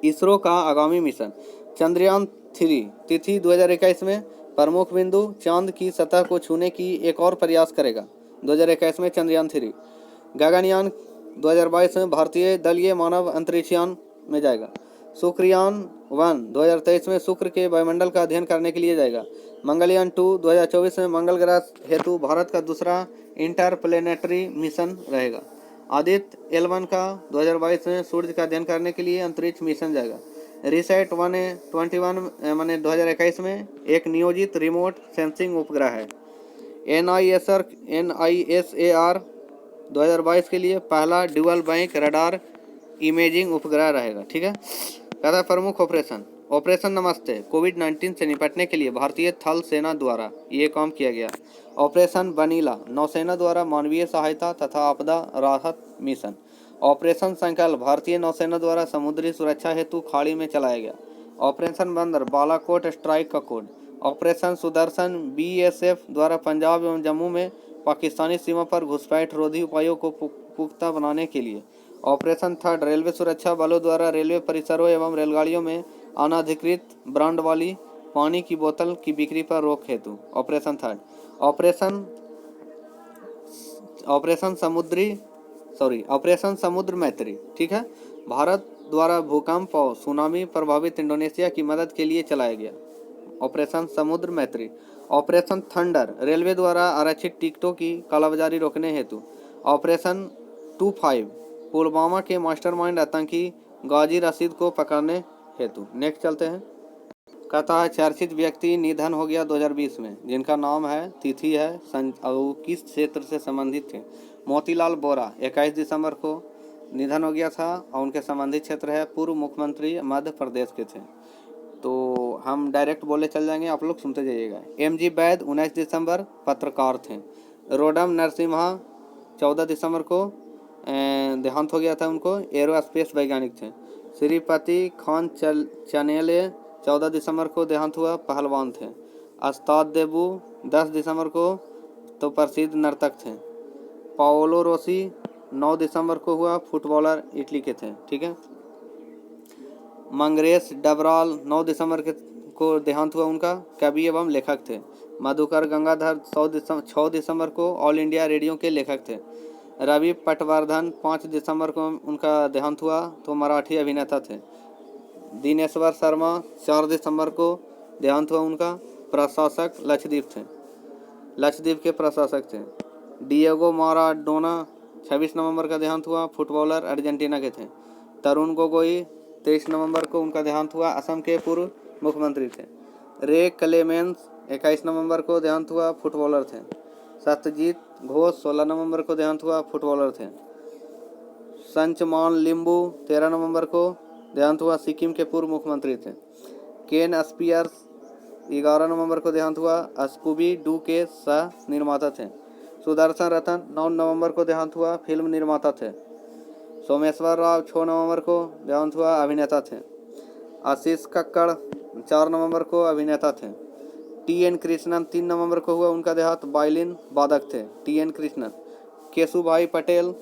A: ISRO का आगामी मिशन चंद्रयान 3 तिथि 2021 में। प्रमुख बिंदु चांद की सतह को छूने की एक और प्रयास करेगा 2021 में चंद्रयान 3। गगनयान 2022 में भारतीय दलीय मानव अंतरिक्षयान में जाएगा। शुक्रयान 1 2023 में शुक्र के वायुमंडल का अध्ययन करने के लिए जाएगा। मंगलयान 2 2024 में मंगल ग्रह हेतु भारत का दूसरा इंटरप्लेनेटरी मिशन रहेगा। आदित्य L1 का 2022 में सूर्य का अध्ययन करने के लिए अंतरिक्ष मिशन जाएगा। रिसैट 1A21 माने 2021 में एक नियोजित रिमोट सेंसिंग उपग्रह है। NISR 2022 के लिए पहला ड्यूअल बैंक रडार इमेजिंग उपग्रह रहेगा। ठीक है। कहता प्रमुख ऑपरेशन नमस्ते कोविड-19 से निपटने के लिए भारतीय थल सेना द्वारा ये काम किया गया। ऑपरेशन वनीला नौसेना द्वारा मानवीय सहायता तथा आपदा राहत मिशन। ऑपरेशन संकल्प भारतीय नौसेना द्वारा समुद्री सुरक्षा हेतु खाड़ी में चलाया गया। ऑपरेशन बंदर बालाकोट स्ट्राइक का कोड। ऑपरेशन सुदर्शन BSF द्वारा पंजाब एवं जम्मू में पाकिस्तानी सीमा पर घुसपैठ रोधी उपायों को पुख्ता बनाने के लिए। ऑपरेशन थर्ड रेलवे सुरक्षा बलों द्वारा रेलवे परिसरों एवं रेलगाड़ियों में अनाधिकृत ब्रांड वाली पानी की बोतल की बिक्री पर रोक हेतु। ऑपरेशन थर्ड ऑपरेशन समुद्र मैत्री। ठीक है। भारत द्वारा भूकंप और सुनामी प्रभावित इंडोनेशिया की मदद के लिए चलाया गया। ऑपरेशन समुद्र मैत्री। ऑपरेशन थंडर रेलवे द्वारा आरक्षित टिकटों की कालाबाजारी रोकने हेतु। ऑपरेशन 25 पुलवामा के मास्टरमाइंड आतंकी गाजी रशीद को पकड़ने हेतु। नेक्स्ट चलते हैं। कहता है चर्चित व्यक्ति निधन हो गया 2020 में, जिनका नाम है, तिथि है और किस क्षेत्र से संबंधित थे। मोतीलाल बोरा 21 दिसंबर को निधन हो गया था और उनके संबंधित क्षेत्र है पूर्व मुख्यमंत्री मध्य प्रदेश के थे। तो हम डायरेक्ट बोले चल जाएंगे, आप लोग सुनते जाइएगा। MG वैद 19 दिसंबर पत्रकार थे। रोडम नरसिम्हा 14 दिसंबर को देहांत हो गया था, उनको एरोस्पेस वैज्ञानिक थे। श्रीपति खान चनेले 14 दिसंबर को देहांत हुआ, पहलवान थे। अस्ताद देबू 10 दिसंबर को तो प्रसिद्ध नर्तक थे। पाओलो रोसी 9 दिसंबर को हुआ, फुटबॉलर इटली के थे। ठीक है। मंगरेश डबराल 9 दिसंबर को देहांत हुआ, उनका कवि एवं लेखक थे। मधुकर गंगाधर 6 दिसंबर को ऑल इंडिया रेडियो के लेखक थे। रवि पटवर्धन 5 दिसंबर को उनका देहांत हुआ, तो मराठी अभिनेता थे। दिनेश्वर शर्मा 4 दिसंबर को देहांत हुआ, उनका प्रशासक लक्षद्वीप थे, लक्षद्वीप के प्रशासक थे। डिएगो माराडोना 26 नवंबर का देहांत हुआ, फुटबॉलर अर्जेंटीना के थे। तरुण गोगोई 23 नवंबर को उनका देहांत हुआ, असम के पूर्व मुख्यमंत्री थे। रे क्लेमेंस 21 नवंबर को देहांत हुआ, फुटबॉलर थे। सत्यजीत घोष 16 नवंबर को देहांत हुआ, फुटबॉलर थे। संचमान लिम्बू 13 नवंबर को देहांत हुआ, सिक्किम के पूर्व मुख्यमंत्री थे। केन स्पियर्स 11 नवंबर को देहांत हुआ, स्कूबी डू के सह निर्माता थे। सुदर्शन रतन 9 नवंबर को देहांत हुआ, फिल्म निर्माता थे। सोमेश्वर राव 6 नवंबर को देहांत हुआ, अभिनेता थे। आशीष कक्कड़ 4 नवंबर को अभिनेता थे। TN कृष्णन 3 नवंबर को हुआ उनका देहांत, वायलिन वादक थे TN कृष्णन। केशुभाई पटेल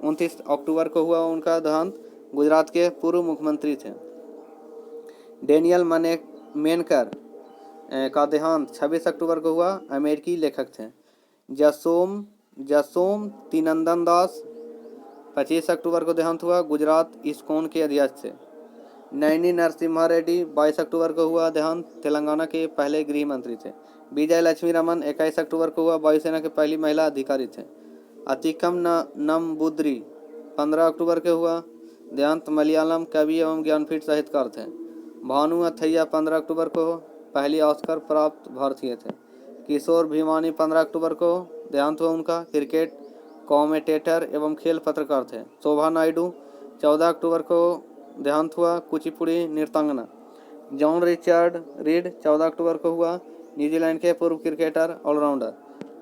A: 29 अक्टूबर को हुआ उनका देहांत, गुजरात के पूर्व मुख्यमंत्री थे। डेनियल मेनकर का देहांत 26 अक्टूबर को हुआ, अमेरिकी लेखक थे। जसोम तिनंदन दास 25 अक्टूबर को देहांत हुआ, गुजरात इस्कॉन के अध्यक्ष थे। नैनी नरसिम्हा रेड्डी 22 अक्टूबर को हुआ देहांत, तेलंगाना के पहले गृह मंत्री थे। विजय लक्ष्मी रमन 21 अक्टूबर को हुआ, वायुसेना के पहली महिला अधिकारी थे। अतिकम नम्बूद्री 15 अक्टूबर के हुआ देहांत, मलयालम कवि एवं ज्ञानपीठ साहित्यकार थे। भानु अथैया 15 अक्टूबर को पहली ऑस्कर प्राप्त भारतीय थे। किशोर भीमानी 15 अक्टूबर को देहांत हुआ उनका, क्रिकेट कॉमेंटेटर एवं खेल पत्रकार थे। शोभा नायडू 14 अक्टूबर को देहांत हुआ, कुचिपुड़ी नृत्यांगना। जॉन रिचर्ड रीड 14 अक्टूबर को हुआ, न्यूजीलैंड के पूर्व क्रिकेटर ऑलराउंडर।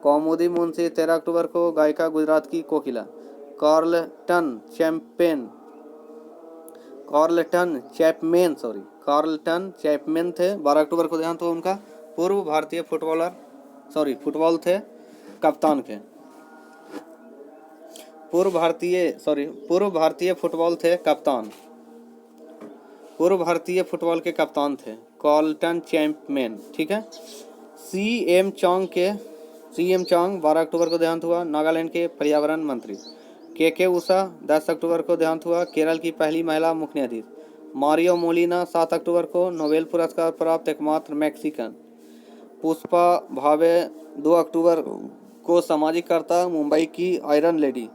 A: कौमुदी मुंशी 13 अक्टूबर को, गायिका गुजरात की कोकिला। कार्लटन चैपमैन थे, 12 अक्टूबर को देहांत हुआ उनका, पूर्व भारतीय फुटबॉल थे, कप्तान के। पूर्व भारतीय फुटबॉल थे कप्तान, पूर्व भारतीय फुटबॉल के कप्तान थे कार्लटन चैपमैन, ठीक है। सीएम चोंग 12 अक्टूबर को देहांत हुआ, नागालैंड के पर्यावरण मंत्री। के उषा 10 अक्टूबर को देहांत हुआ, केरल की पहली महिला मुख्य न्यायाधीश। मारियो मोलिना 7 अक्टूबर को, नोबेल पुरस्कार प्राप्त एकमात्र मैक्सिकन। पुष्पा भावे 2 अक्टूबर को, सामाजिक मुंबई की आयरन लेडी।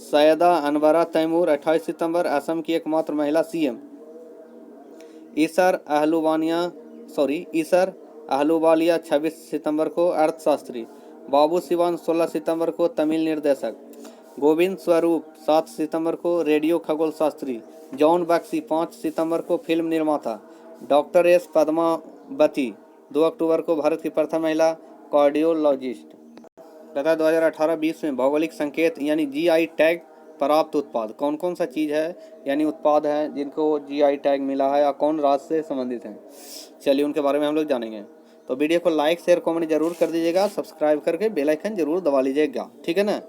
A: सैयदा अनवरा तैमूर 28 सितंबर, असम की एकमात्र महिला सीएम। ईसर अहलुवालिया 26 सितंबर को, अर्थशास्त्री। बाबू सिवान 16 सितंबर को, तमिल निर्देशक। गोविंद स्वरूप 7 सितंबर को, रेडियो खगोल शास्त्री। जॉन बक्सी 5 सितंबर को, फिल्म निर्माता। डॉक्टर एस पद्मावती 2 अक्टूबर को, भारत की प्रथम महिला कार्डियोलॉजिस्ट। तथा 2018-20 में भौगोलिक संकेत यानी जीआई टैग प्राप्त उत्पाद कौन कौन सा चीज़ है यानी उत्पाद है जिनको जीआई टैग मिला है या कौन राज्य से संबंधित हैं। चलिए उनके बारे में हम लोग जानेंगे। तो वीडियो को लाइक शेयर कमेंट जरूर कर दीजिएगा, सब्सक्राइब करके बेल आइकन जरूर दबा लीजिएगा, ठीक है ना।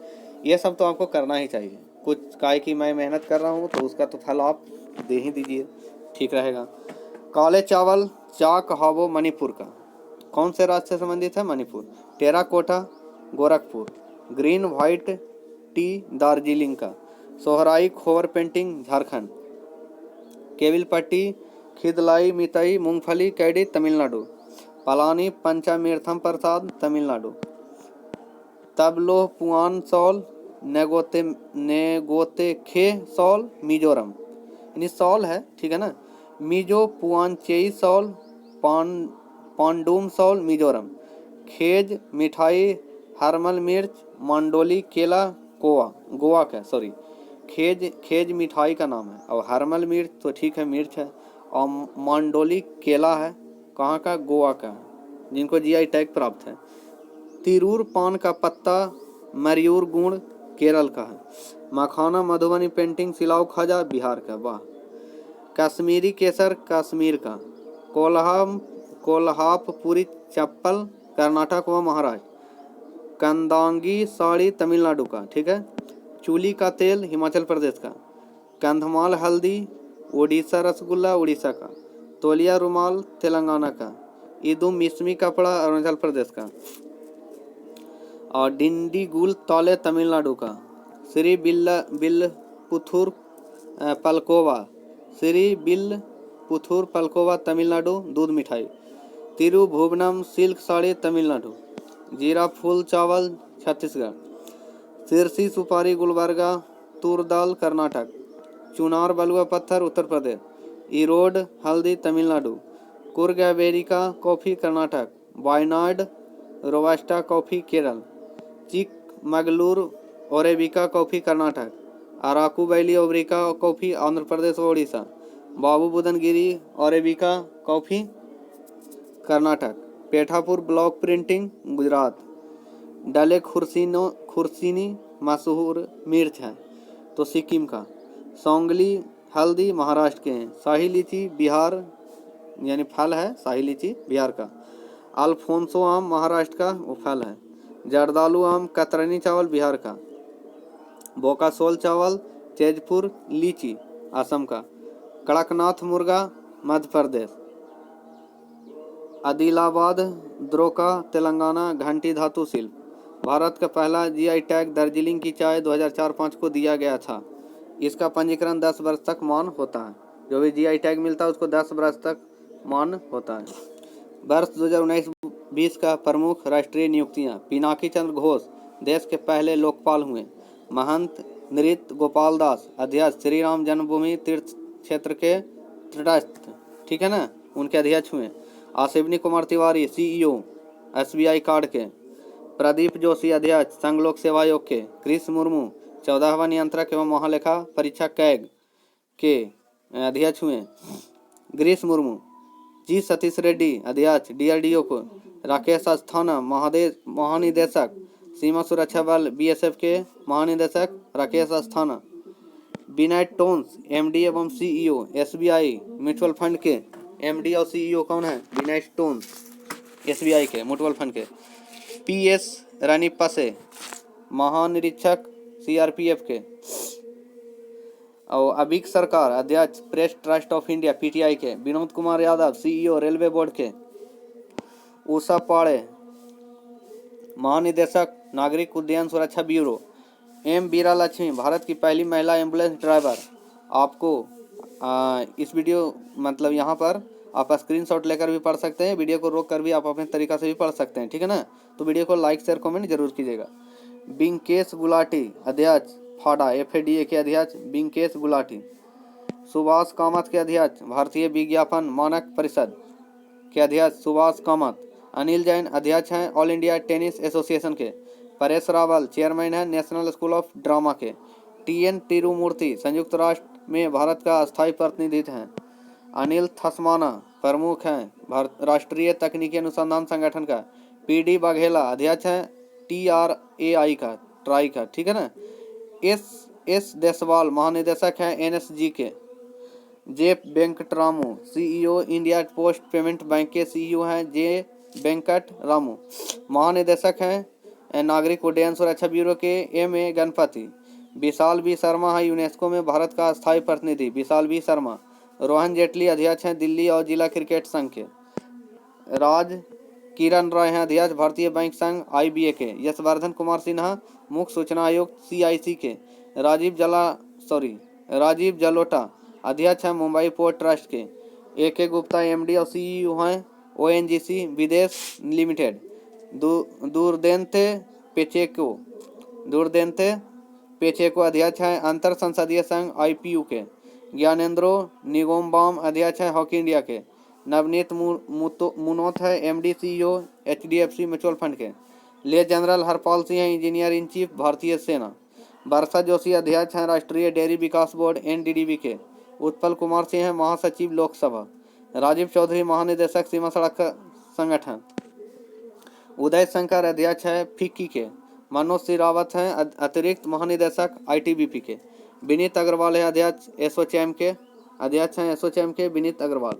A: ये सब तो आपको करना ही चाहिए, कुछ काय की मैं मेहनत कर रहा हूँ तो उसका तो फल आप दे ही दीजिए, ठीक रहेगा। काले चावल चाक हावो मणिपुर का कौन से राज्य से संबंधित है? Manipur. Terracotta Gorakhpur. Green white tea Darjeeling का। सोहराई खोवर पेंटिंग झारखंड। केविल पट्टी खिदलाई मितई मूंगफली कैडी तमिलनाडु। पलानी पंचामीर्थम प्रसाद Tamil Nadu. Tawlhloh Puan shawl Ngotekherh shawl Mizoram, यानी सॉल है, ठीक है ना। Mizo Puanchei shawl Pawndum shawl Mizoram. खेज मिठाई हरमल मिर्च मांडोली केला गोवा का, खेज मिठाई का नाम है, और हरमल मिर्च तो ठीक है मिर्च है, और मांडोली केला है कहाँ का? गोवा का, जिनको जीआई टैग प्राप्त है। तिरूर पान का पत्ता मयूर गुण केरल का है। मखाना मधुबनी पेंटिंग सिलाव खाजा बिहार का, वाह। कश्मीरी केसर कश्मीर का। कोल्हापुरी चप्पल कर्नाटक व महाराष्ट्र। कंदांगी साड़ी तमिलनाडु का, ठीक है। चूली का तेल हिमाचल प्रदेश का। कंधमाल हल्दी ओडिशा रसगुल्ला उड़ीसा का। तौलिया रुमाल तेलंगाना का। ईदु मिसमी कपड़ा अरुणाचल प्रदेश का। और डिंडीगुल तौले तमिलनाडु का। श्री बिल पुथुर पलकोवा तमिलनाडु दूध मिठाई। तिरुभुवनम सिल्क साड़ी तमिलनाडु। जीरा फूल चावल छत्तीसगढ़। सिरसी सुपारी गुलबर्गा। तूर दाल कर्नाटक। चुनार बलुआ पत्थर उत्तर प्रदेश। इरोड हल्दी तमिलनाडु। कुर्ग अमेरिका coffee Karnataka. Wayanad robusta coffee Kerala. Chikmagalur arabica coffee Karnataka. Araku valley arabica coffee Andhra Pradesh व Odisha. Baba Budangiri arabica coffee Karnataka. Pethapur block printing Gujarat. Dalle Khursani मशहूर मिर्च है तो सिक्किम का। सोंगली हल्दी महाराष्ट्र के हैं। शाही लीची बिहार यानी फल है, शाही लीची बिहार का। अल्फोंसो आम महाराष्ट्र का वो फल है। जर्दालू आम कतरनी चावल बिहार का। बोकासोल चावल तेजपुर लीची असम का। कड़कनाथ मुर्गा मध्य प्रदेश। आदिलाबाद द्रोका तेलंगाना। घंटी धातु शिल्प। भारत का पहला जीआई टैग दार्जिलिंग की चाय 2004-05 को दिया गया था। इसका पंजीकरण 10 वर्ष तक मान होता है। जो भी जीआई टैग मिलता है उसको 10 वर्ष तक मान होता है। वर्ष 2019-20 का प्रमुख राष्ट्रीय नियुक्तियाँ। पिनाकी चंद्र घोष देश के पहले लोकपाल हुए। महंत नृत्य गोपाल दास अध्यक्ष श्री राम जन्मभूमि तीर्थ क्षेत्र के ट्रस्ट, ठीक है ना, उनके अध्यक्ष हुए। Ashwini Kumar Tiwari CEO SBI card के। प्रदीप जोशी अध्यक्ष संघ लोक सेवा आयोग के। क्रिस मुर्मू 14वां नियंत्रक एवं महालेखा परीक्षा कैग के अध्यक्ष हुए। गिरीश मुर्मू। जी सतीश रेड्डी अध्यक्ष डीआरडीओ को। राकेश अस्थाना महानिदेशक सीमा सुरक्षा बल बीएसएफ के महानिदेशक राकेश अस्थाना। विनय टोन्स एमडी एवं सीईओ एसबीआई म्यूचुअल फंड के। एमडी और सीईओ कौन है? विनय टोन्स एसबीआई के म्यूचुअल फंड के। पीएस रानीपसे महानिरीक्षक सीआरपीएफ के। और अबिक सरकार अध्यक्ष press trust of India PTI के। Vinod Kumar Yadav CEO railway board के। उषा पाड़े महानिदेशक नागरिक उड्डयन सुरक्षा ब्यूरो। एम बीरा लक्ष्मी भारत की पहली महिला एम्बुलेंस ड्राइवर। आपको इस वीडियो मतलब यहाँ पर आप स्क्रीनशॉट लेकर भी पढ़ सकते हैं, वीडियो को रोक कर भी आप अपने तरीका से भी पढ़ सकते हैं, ठीक है ना। तो वीडियो को लाइक शेयर कमेंट जरूर कीजिएगा। बिंकेश गुलाटी अध्यक्ष फाडा एफएडीए के अध्यक्ष बिंकेश गुलाटी। सुभाष कामत के अध्यक्ष भारतीय विज्ञापन मानक परिषद के अध्यक्ष सुभाष कामत। अनिल जैन अध्यक्ष हैं ऑल इंडिया टेनिस एसोसिएशन के। परेश रावल चेयरमैन हैं नेशनल स्कूल ऑफ ड्रामा के। टीएन तिरुमूर्ति संयुक्त राष्ट्र में भारत का अस्थायी प्रतिनिधि हैं। अनिल थस्माना प्रमुख हैं राष्ट्रीय तकनीकी अनुसंधान संगठन का। पीडी बाघेला अध्यक्ष हैं TRAI का, ट्राई का, ठीक है ना। एस देसवाल महानिदेशक हैं एनएसजी के। J Venkatramu CEO India post payment bank के सीईओ हैं जे वेंकट रामू। महानिदेशक हैं नागरिक उड्डयन सुरक्षा ब्यूरो के MA गणपति। विशाल बी शर्मा है यूनेस्को में भारत का स्थायी प्रतिनिधि। विशाल बी शर्मा। रोहन जेटली अध्यक्ष हैं दिल्ली और जिला क्रिकेट संघ के। राज किरण राय हैं अध्यक्ष भारतीय बैंक संघ IBA के। यशवर्धन कुमार सिन्हा मुख्य सूचना आयुक्त CIC के। राजीव जलोटा अध्यक्ष हैं मुंबई पोर्ट ट्रस्ट के। AK गुप्ता MD और CEO हैं ONGC विदेश लिमिटेड। दूरदेंते पेचेको अध्यक्ष हैं अंतर संसदीय संघ IPU के। ज्ञानेंद्रो निगोम्बाम अध्यक्ष हैं हॉकी इंडिया के। नवनीत मुनोत है MD CEO HDFC mutual fund के। ले जनरल हरपाल सिंह हैं इंजीनियर इन चीफ भारतीय सेना। वर्षा जोशी अध्यक्ष हैं राष्ट्रीय डेयरी विकास बोर्ड NDDB के। उत्पल कुमार सिंह हैं महासचिव लोकसभा। राजीव चौधरी महानिदेशक सीमा सड़क संगठन। उदय शंकर अध्यक्ष है फिक्की के। मनोज सिंह रावत हैं अतिरिक्त महानिदेशक ITBP के। विनीत अग्रवाल है अध्यक्ष एसोचैम के। अध्यक्ष हैं एसोचैम के विनीत अग्रवाल।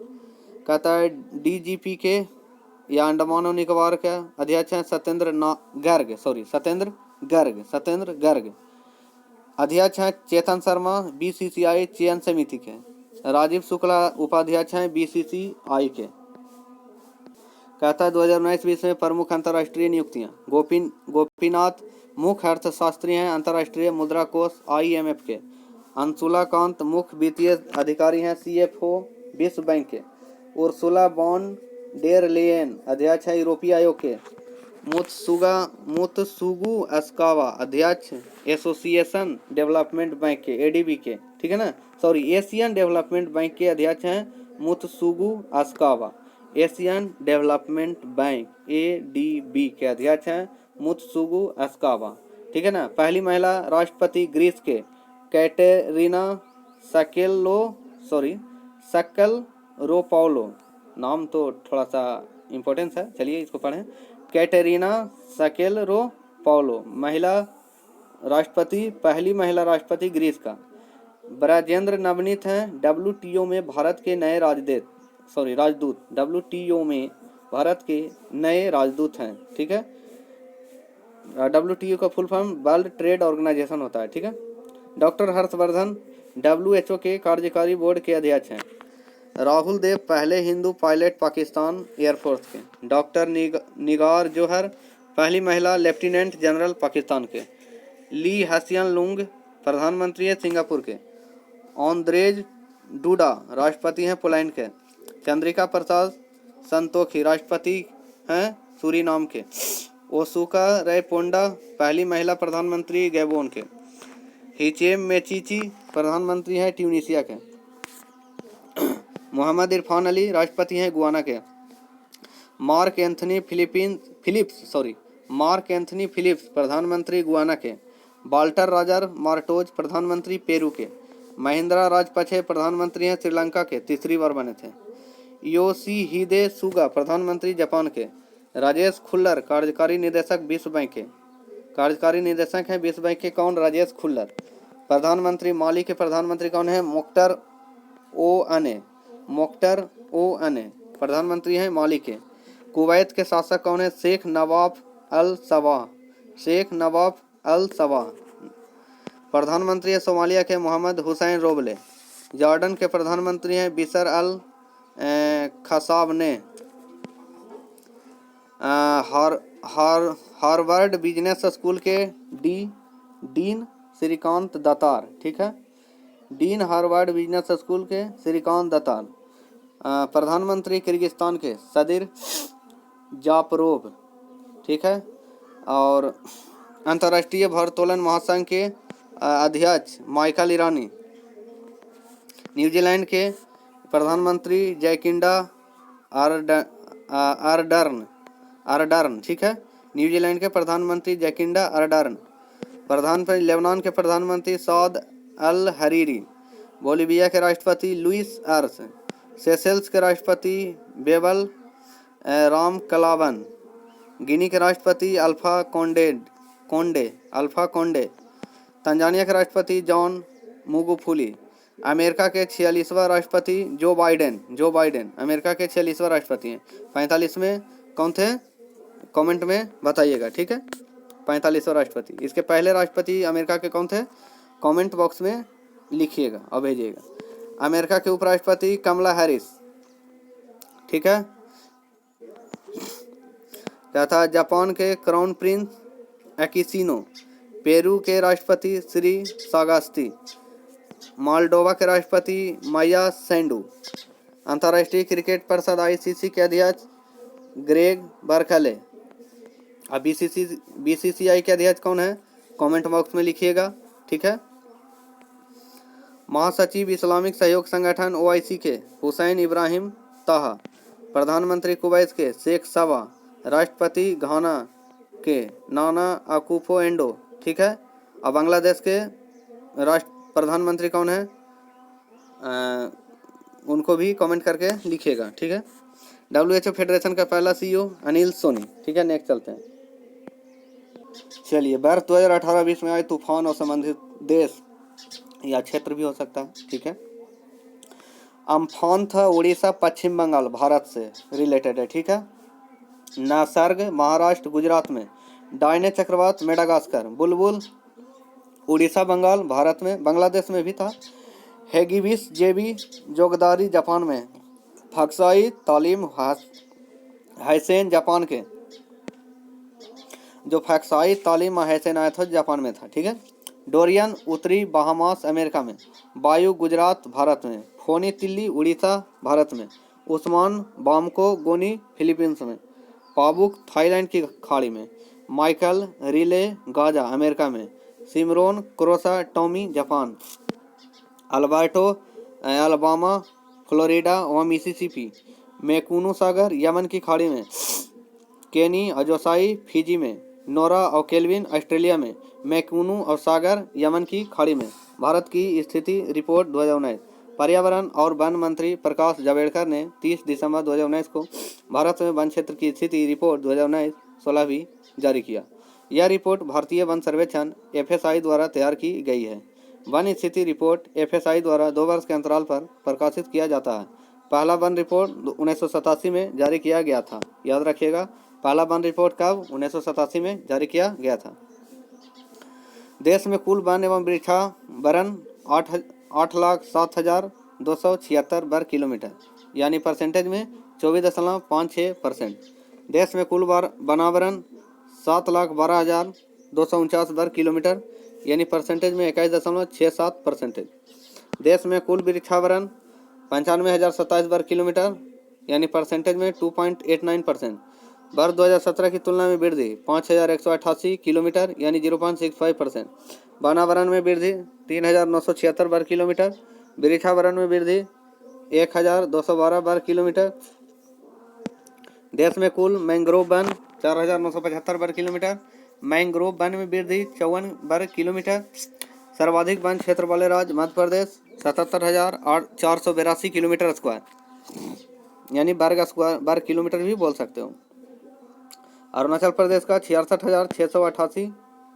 A: कहता है DGP के या अंडमान और निकोबार के अध्यक्ष हैं सत्येंद्र गर्ग। अध्यक्ष हैं चेतन शर्मा BCCI चयन समिति के। राजीव शुक्ला उपाध्यक्ष हैं BCCI के। कहता है 2019-20 में प्रमुख अंतर्राष्ट्रीय नियुक्तियां। गोपीनाथ मुख्य अर्थशास्त्री हैं अंतर्राष्ट्रीय मुद्रा कोष IMF के। अंशुला कांत मुख्य वित्तीय अधिकारी हैं CFO विश्व बैंक के। उर्सुला बॉन डेर लेयन अध्यक्ष है यूरोपीय आयोग के। मुत्सुगु अस्कावा अध्यक्ष एसोसिएशन डेवलपमेंट बैंक के ADB के, ठीक है ना, एशियन डेवलपमेंट बैंक के अध्यक्ष हैं Masatsugu Asakawa. Asian development bank ADB के अध्यक्ष हैं मुत्सुगु अस्कावा, ठीक है ना। पहली महिला राष्ट्रपति ग्रीस के कैटेरिना सकलरोपाउलो, नाम तो थोड़ा सा इम्पोर्टेंस है, चलिए इसको पढ़ें। कैटेरिना सकलरोपाउलो पहली महिला राष्ट्रपति ग्रीस का। ब्रजेंद्र नवनीत हैं WTO में भारत के नए राजदूत। WTO में भारत के नए राजदूत हैं, ठीक है। WTO का full form world trade organisation होता है, ठीक है। डॉक्टर हर्षवर्धन WHO के कार्यकारी बोर्ड के अध्यक्ष हैं। राहुल देव पहले हिंदू पायलट पाकिस्तान एयरफोर्स के। डॉक्टर निगार जोहर पहली महिला लेफ्टिनेंट जनरल पाकिस्तान के। ली हसियन लुंग प्रधानमंत्री है सिंगापुर के। ऑन्द्रेज डूडा राष्ट्रपति हैं पोलैंड के। चंद्रिका प्रसाद संतोखी राष्ट्रपति हैं सूरीनाम के। ओसुका रेपोंडा पहली महिला प्रधानमंत्री गैबोन के। हिचेम मेचीची प्रधानमंत्री हैं ट्यूनीशिया के। मोहम्मद इरफान अली राष्ट्रपति हैं गुआना के। Mark Anthony Mark Anthony Phillips प्रधानमंत्री गुयाना के, वाल्टर राजर मार्टोज प्रधानमंत्री पेरू के, महिंद्रा राजपक्षे प्रधानमंत्री हैं श्रीलंका के, तीसरी बार बने थे। योशिहिदे सुगा प्रधानमंत्री जापान के, राजेश खुल्लर कार्यकारी निदेशक विश्व बैंक के, कार्यकारी निदेशक हैं विश्व बैंक के कौन? राजेश खुल्लर। प्रधानमंत्री माली के प्रधानमंत्री कौन है? मोख्तर ओअने, मोख्तर ओअने प्रधानमंत्री हैं माली के। कुवैत के शासक कौन है? शेख नवाफ अल सबाह, शेख नवाफ अल सबाह। प्रधानमंत्री है सोमालिया के मोहम्मद हुसैन रोबले। जॉर्डन के प्रधानमंत्री हैं बिशर अल खसाबने। हार्वर्ड बिजनेस स्कूल के डीन श्रीकांत दातार, ठीक है, डीन हार्वर्ड बिजनेस स्कूल के श्रीकांत दातार। प्रधानमंत्री किर्गिस्तान के सदीर जापरोव, ठीक है। और अंतर्राष्ट्रीय भारोत्तोलन महासंघ के अध्यक्ष माइकल ईरानी। न्यूजीलैंड के प्रधानमंत्री जैकिंडा आर्डर्न, ठीक है, न्यूजीलैंड के प्रधानमंत्री जैकिंडा आर्डर्न। प्रधानमंत्री लेबनान के प्रधानमंत्री सौद अल हरीरी। बोलीविया के राष्ट्रपति लुइस आर्स। सेशेल्स के राष्ट्रपति बेबल राम कलावन। गिनी के राष्ट्रपति अल्फा कोंडे। तंजानिया के राष्ट्रपति जॉन मुगुफुली। अमेरिका के 46वां राष्ट्रपति जो बाइडेन अमेरिका के 46वां राष्ट्रपति हैं। 45वें कौन थे? कमेंट में बताइएगा, ठीक है। 45वां राष्ट्रपति, इसके पहले राष्ट्रपति अमेरिका के कौन थे? कमेंट बॉक्स में लिखिएगा और भेजिएगा। अमेरिका के उपराष्ट्रपति कमला हैरिस, ठीक है। क्या था? जापान के क्राउन प्रिंस अकिशिनो। पेरू के राष्ट्रपति श्री सागास्ती। मोल्डोवा के राष्ट्रपति माया सेंडू। अंतर्राष्ट्रीय क्रिकेट परिषद आईसीसी के अध्यक्ष ग्रेग बर्कले। अब बीसीसीआई के अध्यक्ष कौन है? कमेंट बॉक्स में लिखिएगा, ठीक है। महासचिव इस्लामिक सहयोग संगठन ओआईसी के हुसैन इब्राहिम ताहा। प्रधानमंत्री कुवैत के शेख सबा। राष्ट्रपति घाना के नाना अकुफो एंडो, ठीक है। और बांग्लादेश के राष्ट्र प्रधानमंत्री कौन है? उनको भी कमेंट करके लिखिएगा, ठीक है। WHO फेडरेशन का पहला CEO अनिल सोनी, ठीक है। नेक्स्ट चलते हैं। चलिए, वर्ष 2018-20 में आए तूफान और संबंधित देश या क्षेत्र भी हो सकता है, ठीक है। अम्फान था उड़ीसा पश्चिम बंगाल भारत से रिलेटेड है, ठीक है। नासर्ग महाराष्ट्र गुजरात में। डायने चक्रवात मेडागास्कर। बुलबुल उड़ीसा बंगाल भारत में, बांग्लादेश में भी था। हेगिबिस जेबी जोगदारी जापान में। फक्साई तालीम हैसेन जापान के, जो फक्साई तालीम हैसेन आया था जापान में था, ठीक है। डोरियन उत्तरी बहामास अमेरिका में। वायु गुजरात भारत में। फोनी तिल्ली उड़ीसा भारत में। उस्मान बामको गोनी फिलीपींस में। पाबुक थाईलैंड की खाड़ी में। माइकल रिले गाजा अमेरिका में। Cimaron Krosa Trami Japan. Alberto Alabama Florida व मिसिसिपी। मैकुनु सागर यमन की खाड़ी में। केनी अजोसाई फिजी में। नोरा और केल्विन ऑस्ट्रेलिया में। मैकुनु और सागर यमन की खाड़ी में। भारत की स्थिति रिपोर्ट 2019। पर्यावरण और वन मंत्री प्रकाश जावड़ेकर ने 30 दिसंबर 2019 को भारत में वन क्षेत्र की स्थिति रिपोर्ट 2019-16 जारी किया। यह रिपोर्ट भारतीय वन सर्वेक्षण FSI द्वारा तैयार की गई है। वन स्थिति रिपोर्ट FSI द्वारा 2 वर्ष के अंतराल पर प्रकाशित किया जाता है। पहला वन रिपोर्ट 1987 में जारी किया गया था। याद रखिएगा, पहला वन रिपोर्ट कब? 1987 में जारी किया गया था। देश में कुल वन एवं वृक्षावरण 8,07,276 वर्ग किलोमीटर, यानी परसेंटेज में 24.56%। देश में कुल वनावरण 7,12,249 वर्ग किलोमीटर, यानी परसेंटेज में 21.67%। देश में कुल वृक्षावरण 95,027 वर्ग किलोमीटर, यानी परसेंटेज में 2.89%। वर्ष 2017 की तुलना में वृद्धि 5,188 किलोमीटर, यानी 0.65%। वनावरण में वृद्धि 3,976 वर्ग किलोमीटर। वृक्षावरण में वृद्धि 1,212 वर्ग किलोमीटर। देश में कुल मैंग्रोव वन 4,975 वर्ग किलोमीटर। मैंग्रोव वन में वृद्धि 54 वर्ग किलोमीटर। सर्वाधिक वन क्षेत्र वाले राज्य मध्य प्रदेश 77,482 किलोमीटर स्क्वायर, यानी वर्ग किलोमीटर भी बोल सकते हो। अरुणाचल प्रदेश का 66,688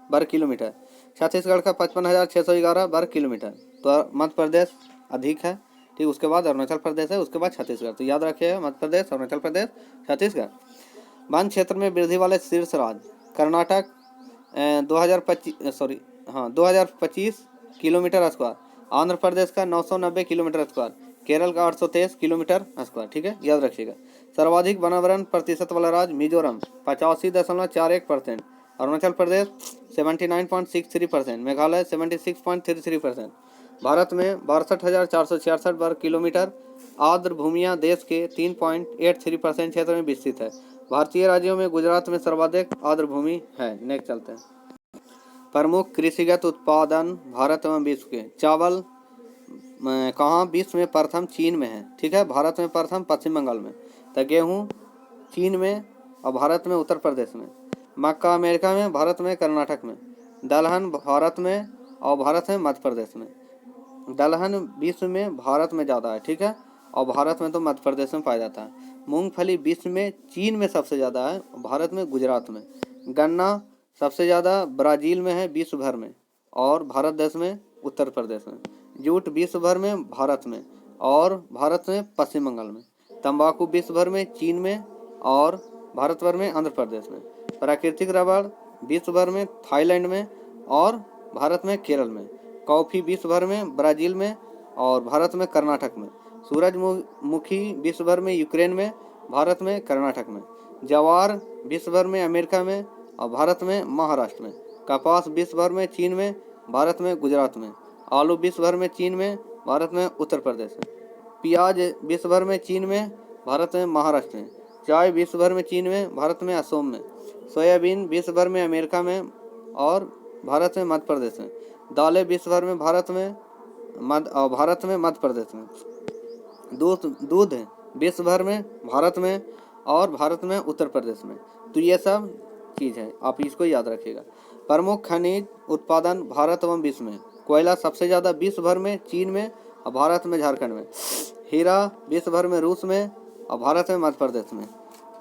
A: वर्ग किलोमीटर। छत्तीसगढ़ का 55,611 वर्ग किलोमीटर। तो मध्य प्रदेश अधिक है, ठीक। उसके बाद अरुणाचल प्रदेश है, उसके बाद छत्तीसगढ़। तो याद रखिएगा मध्य प्रदेश, अरुणाचल प्रदेश, छत्तीसगढ़। वन क्षेत्र में वृद्धि वाले शीर्ष राज्य कर्नाटक 2025 किलोमीटर स्क्वायर। आंध्र प्रदेश का 990 किलोमीटर स्क्वायर। केरल का 823 किलोमीटर स्क्वायर, ठीक है, याद रखिएगा। सर्वाधिक वनावरण प्रतिशत वाला राज्य मिजोरम 85.41%। अरुणाचल प्रदेश 79.63%। मेघालय 76.33%। भारत में 62,466 वर्ग किलोमीटर आर्द्र भूमियां देश के 3.83% क्षेत्र में विस्तृत है। भारतीय राज्यों में गुजरात में सर्वाधिक आर्द्र भूमि है। नेक्स्ट चलते हैं। प्रमुख कृषिगत उत्पादन भारत एवं विश्व के। चावल कहाँ विश्व में प्रथम चीन में है, ठीक है। भारत में प्रथम पश्चिम बंगाल में। तो गेहूँ चीन में और भारत में उत्तर प्रदेश में। मक्का अमेरिका में, भारत में कर्नाटक में। दलहन भारत में और भारत में मध्य प्रदेश में। दलहन विश्व में भारत में ज़्यादा है, ठीक है, और भारत में तो मध्य प्रदेश में पाया जाता है। मूंगफली विश्व में चीन में सबसे ज़्यादा है, भारत में गुजरात में। गन्ना सबसे ज़्यादा ब्राज़ील में है विश्व भर में, और भारत देश में उत्तर प्रदेश में। जूट विश्व भर में भारत में, और भारत में पश्चिम बंगाल में। तंबाकू विश्व भर में चीन में, और भारत भर में आंध्र प्रदेश में। प्राकृतिक रबड़ विश्व भर में थाईलैंड में, और भारत में केरल में। कॉफ़ी विश्व भर में ब्राज़ील में, और भारत में कर्नाटक में। सूरजमुखी विश्व भर में यूक्रेन में, भारत में कर्नाटक में। जवार विश्व भर में अमेरिका में, और भारत में महाराष्ट्र में। कपास विश्व भर में चीन में, भारत में गुजरात में। आलू विश्व भर में चीन में, भारत में उत्तर प्रदेश में। प्याज विश्व भर में चीन में, भारत में महाराष्ट्र में। चाय विश्व भर में चीन में, भारत में असम में। सोयाबीन विश्व भर में अमेरिका में, और भारत में मध्य प्रदेश में। दालें विश्व भर में भारत में मध्य प्रदेश में। दूध विश्व भर में भारत में, और भारत में उत्तर प्रदेश में। तो ये सब चीज़ है, आप इसको याद रखिएगा। प्रमुख खनिज उत्पादन भारत एवं विश्व में। कोयला सबसे ज़्यादा विश्व भर में चीन में, और भारत में झारखंड में। हीरा विश्व भर में रूस में, और भारत में मध्य प्रदेश में।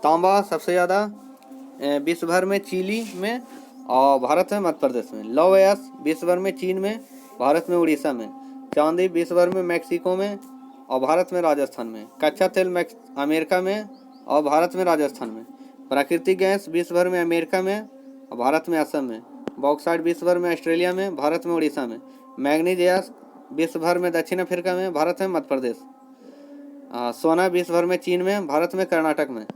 A: तांबा सबसे ज़्यादा विश्व भर में चिली में, और भारत में मध्य प्रदेश में। लौह अयस्क विश्व भर में चीन में, भारत में उड़ीसा में। चांदी विश्व भर में मैक्सिको में, और भारत में राजस्थान में। कच्चा तेल अमेरिका में, और भारत में राजस्थान में। प्राकृतिक गैस विश्व भर में अमेरिका में, और भारत में असम में। बॉक्साइट विश्व भर में ऑस्ट्रेलिया में, भारत में उड़ीसा में। मैग्नीज अयस्क विश्व भर में दक्षिण अफ्रीका में, भारत में मध्य प्रदेश। सोना विश्व भर में चीन में, भारत में कर्नाटक में।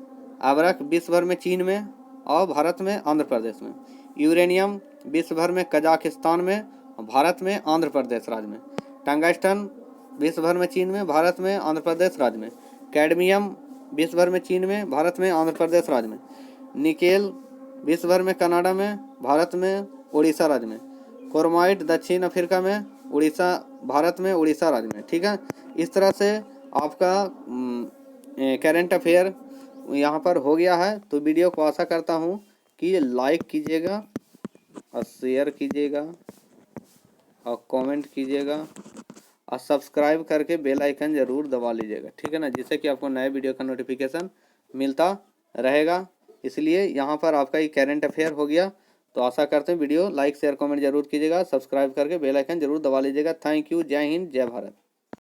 A: अबरख विश्व भर में चीन में, और भारत में आंध्र प्रदेश में। यूरेनियम विश्व भर में कजाकिस्तान में, और भारत में आंध्र प्रदेश राज्य में। टंगस्टन विश्व भर में चीन में, भारत में आंध्र प्रदेश राज्य में। कैडमियम विश्व भर में चीन में, भारत में आंध्र प्रदेश राज्य में। निकेल विश्व भर में कनाडा में, भारत में उड़ीसा राज्य में। क्रोमाइट दक्षिण अफ्रीका में, उड़ीसा भारत में उड़ीसा राज्य में, ठीक है। इस तरह से आपका करेंट अफेयर यहाँ पर हो गया है। तो वीडियो को आशा करता हूँ कि लाइक कीजिएगा, और शेयर कीजिएगा, और कमेंट कीजिएगा, और सब्सक्राइब करके बेल आइकन ज़रूर दबा लीजिएगा, ठीक है ना, जिससे कि आपको नए वीडियो का नोटिफिकेशन मिलता रहेगा। इसलिए यहाँ पर आपका ये करेंट अफेयर हो गया। तो आशा करते हैं वीडियो लाइक शेयर कमेंट जरूर कीजिएगा, सब्सक्राइब करके बेल आइकन जरूर दबा लीजिएगा। Thank you. जय हिंद, जय भारत।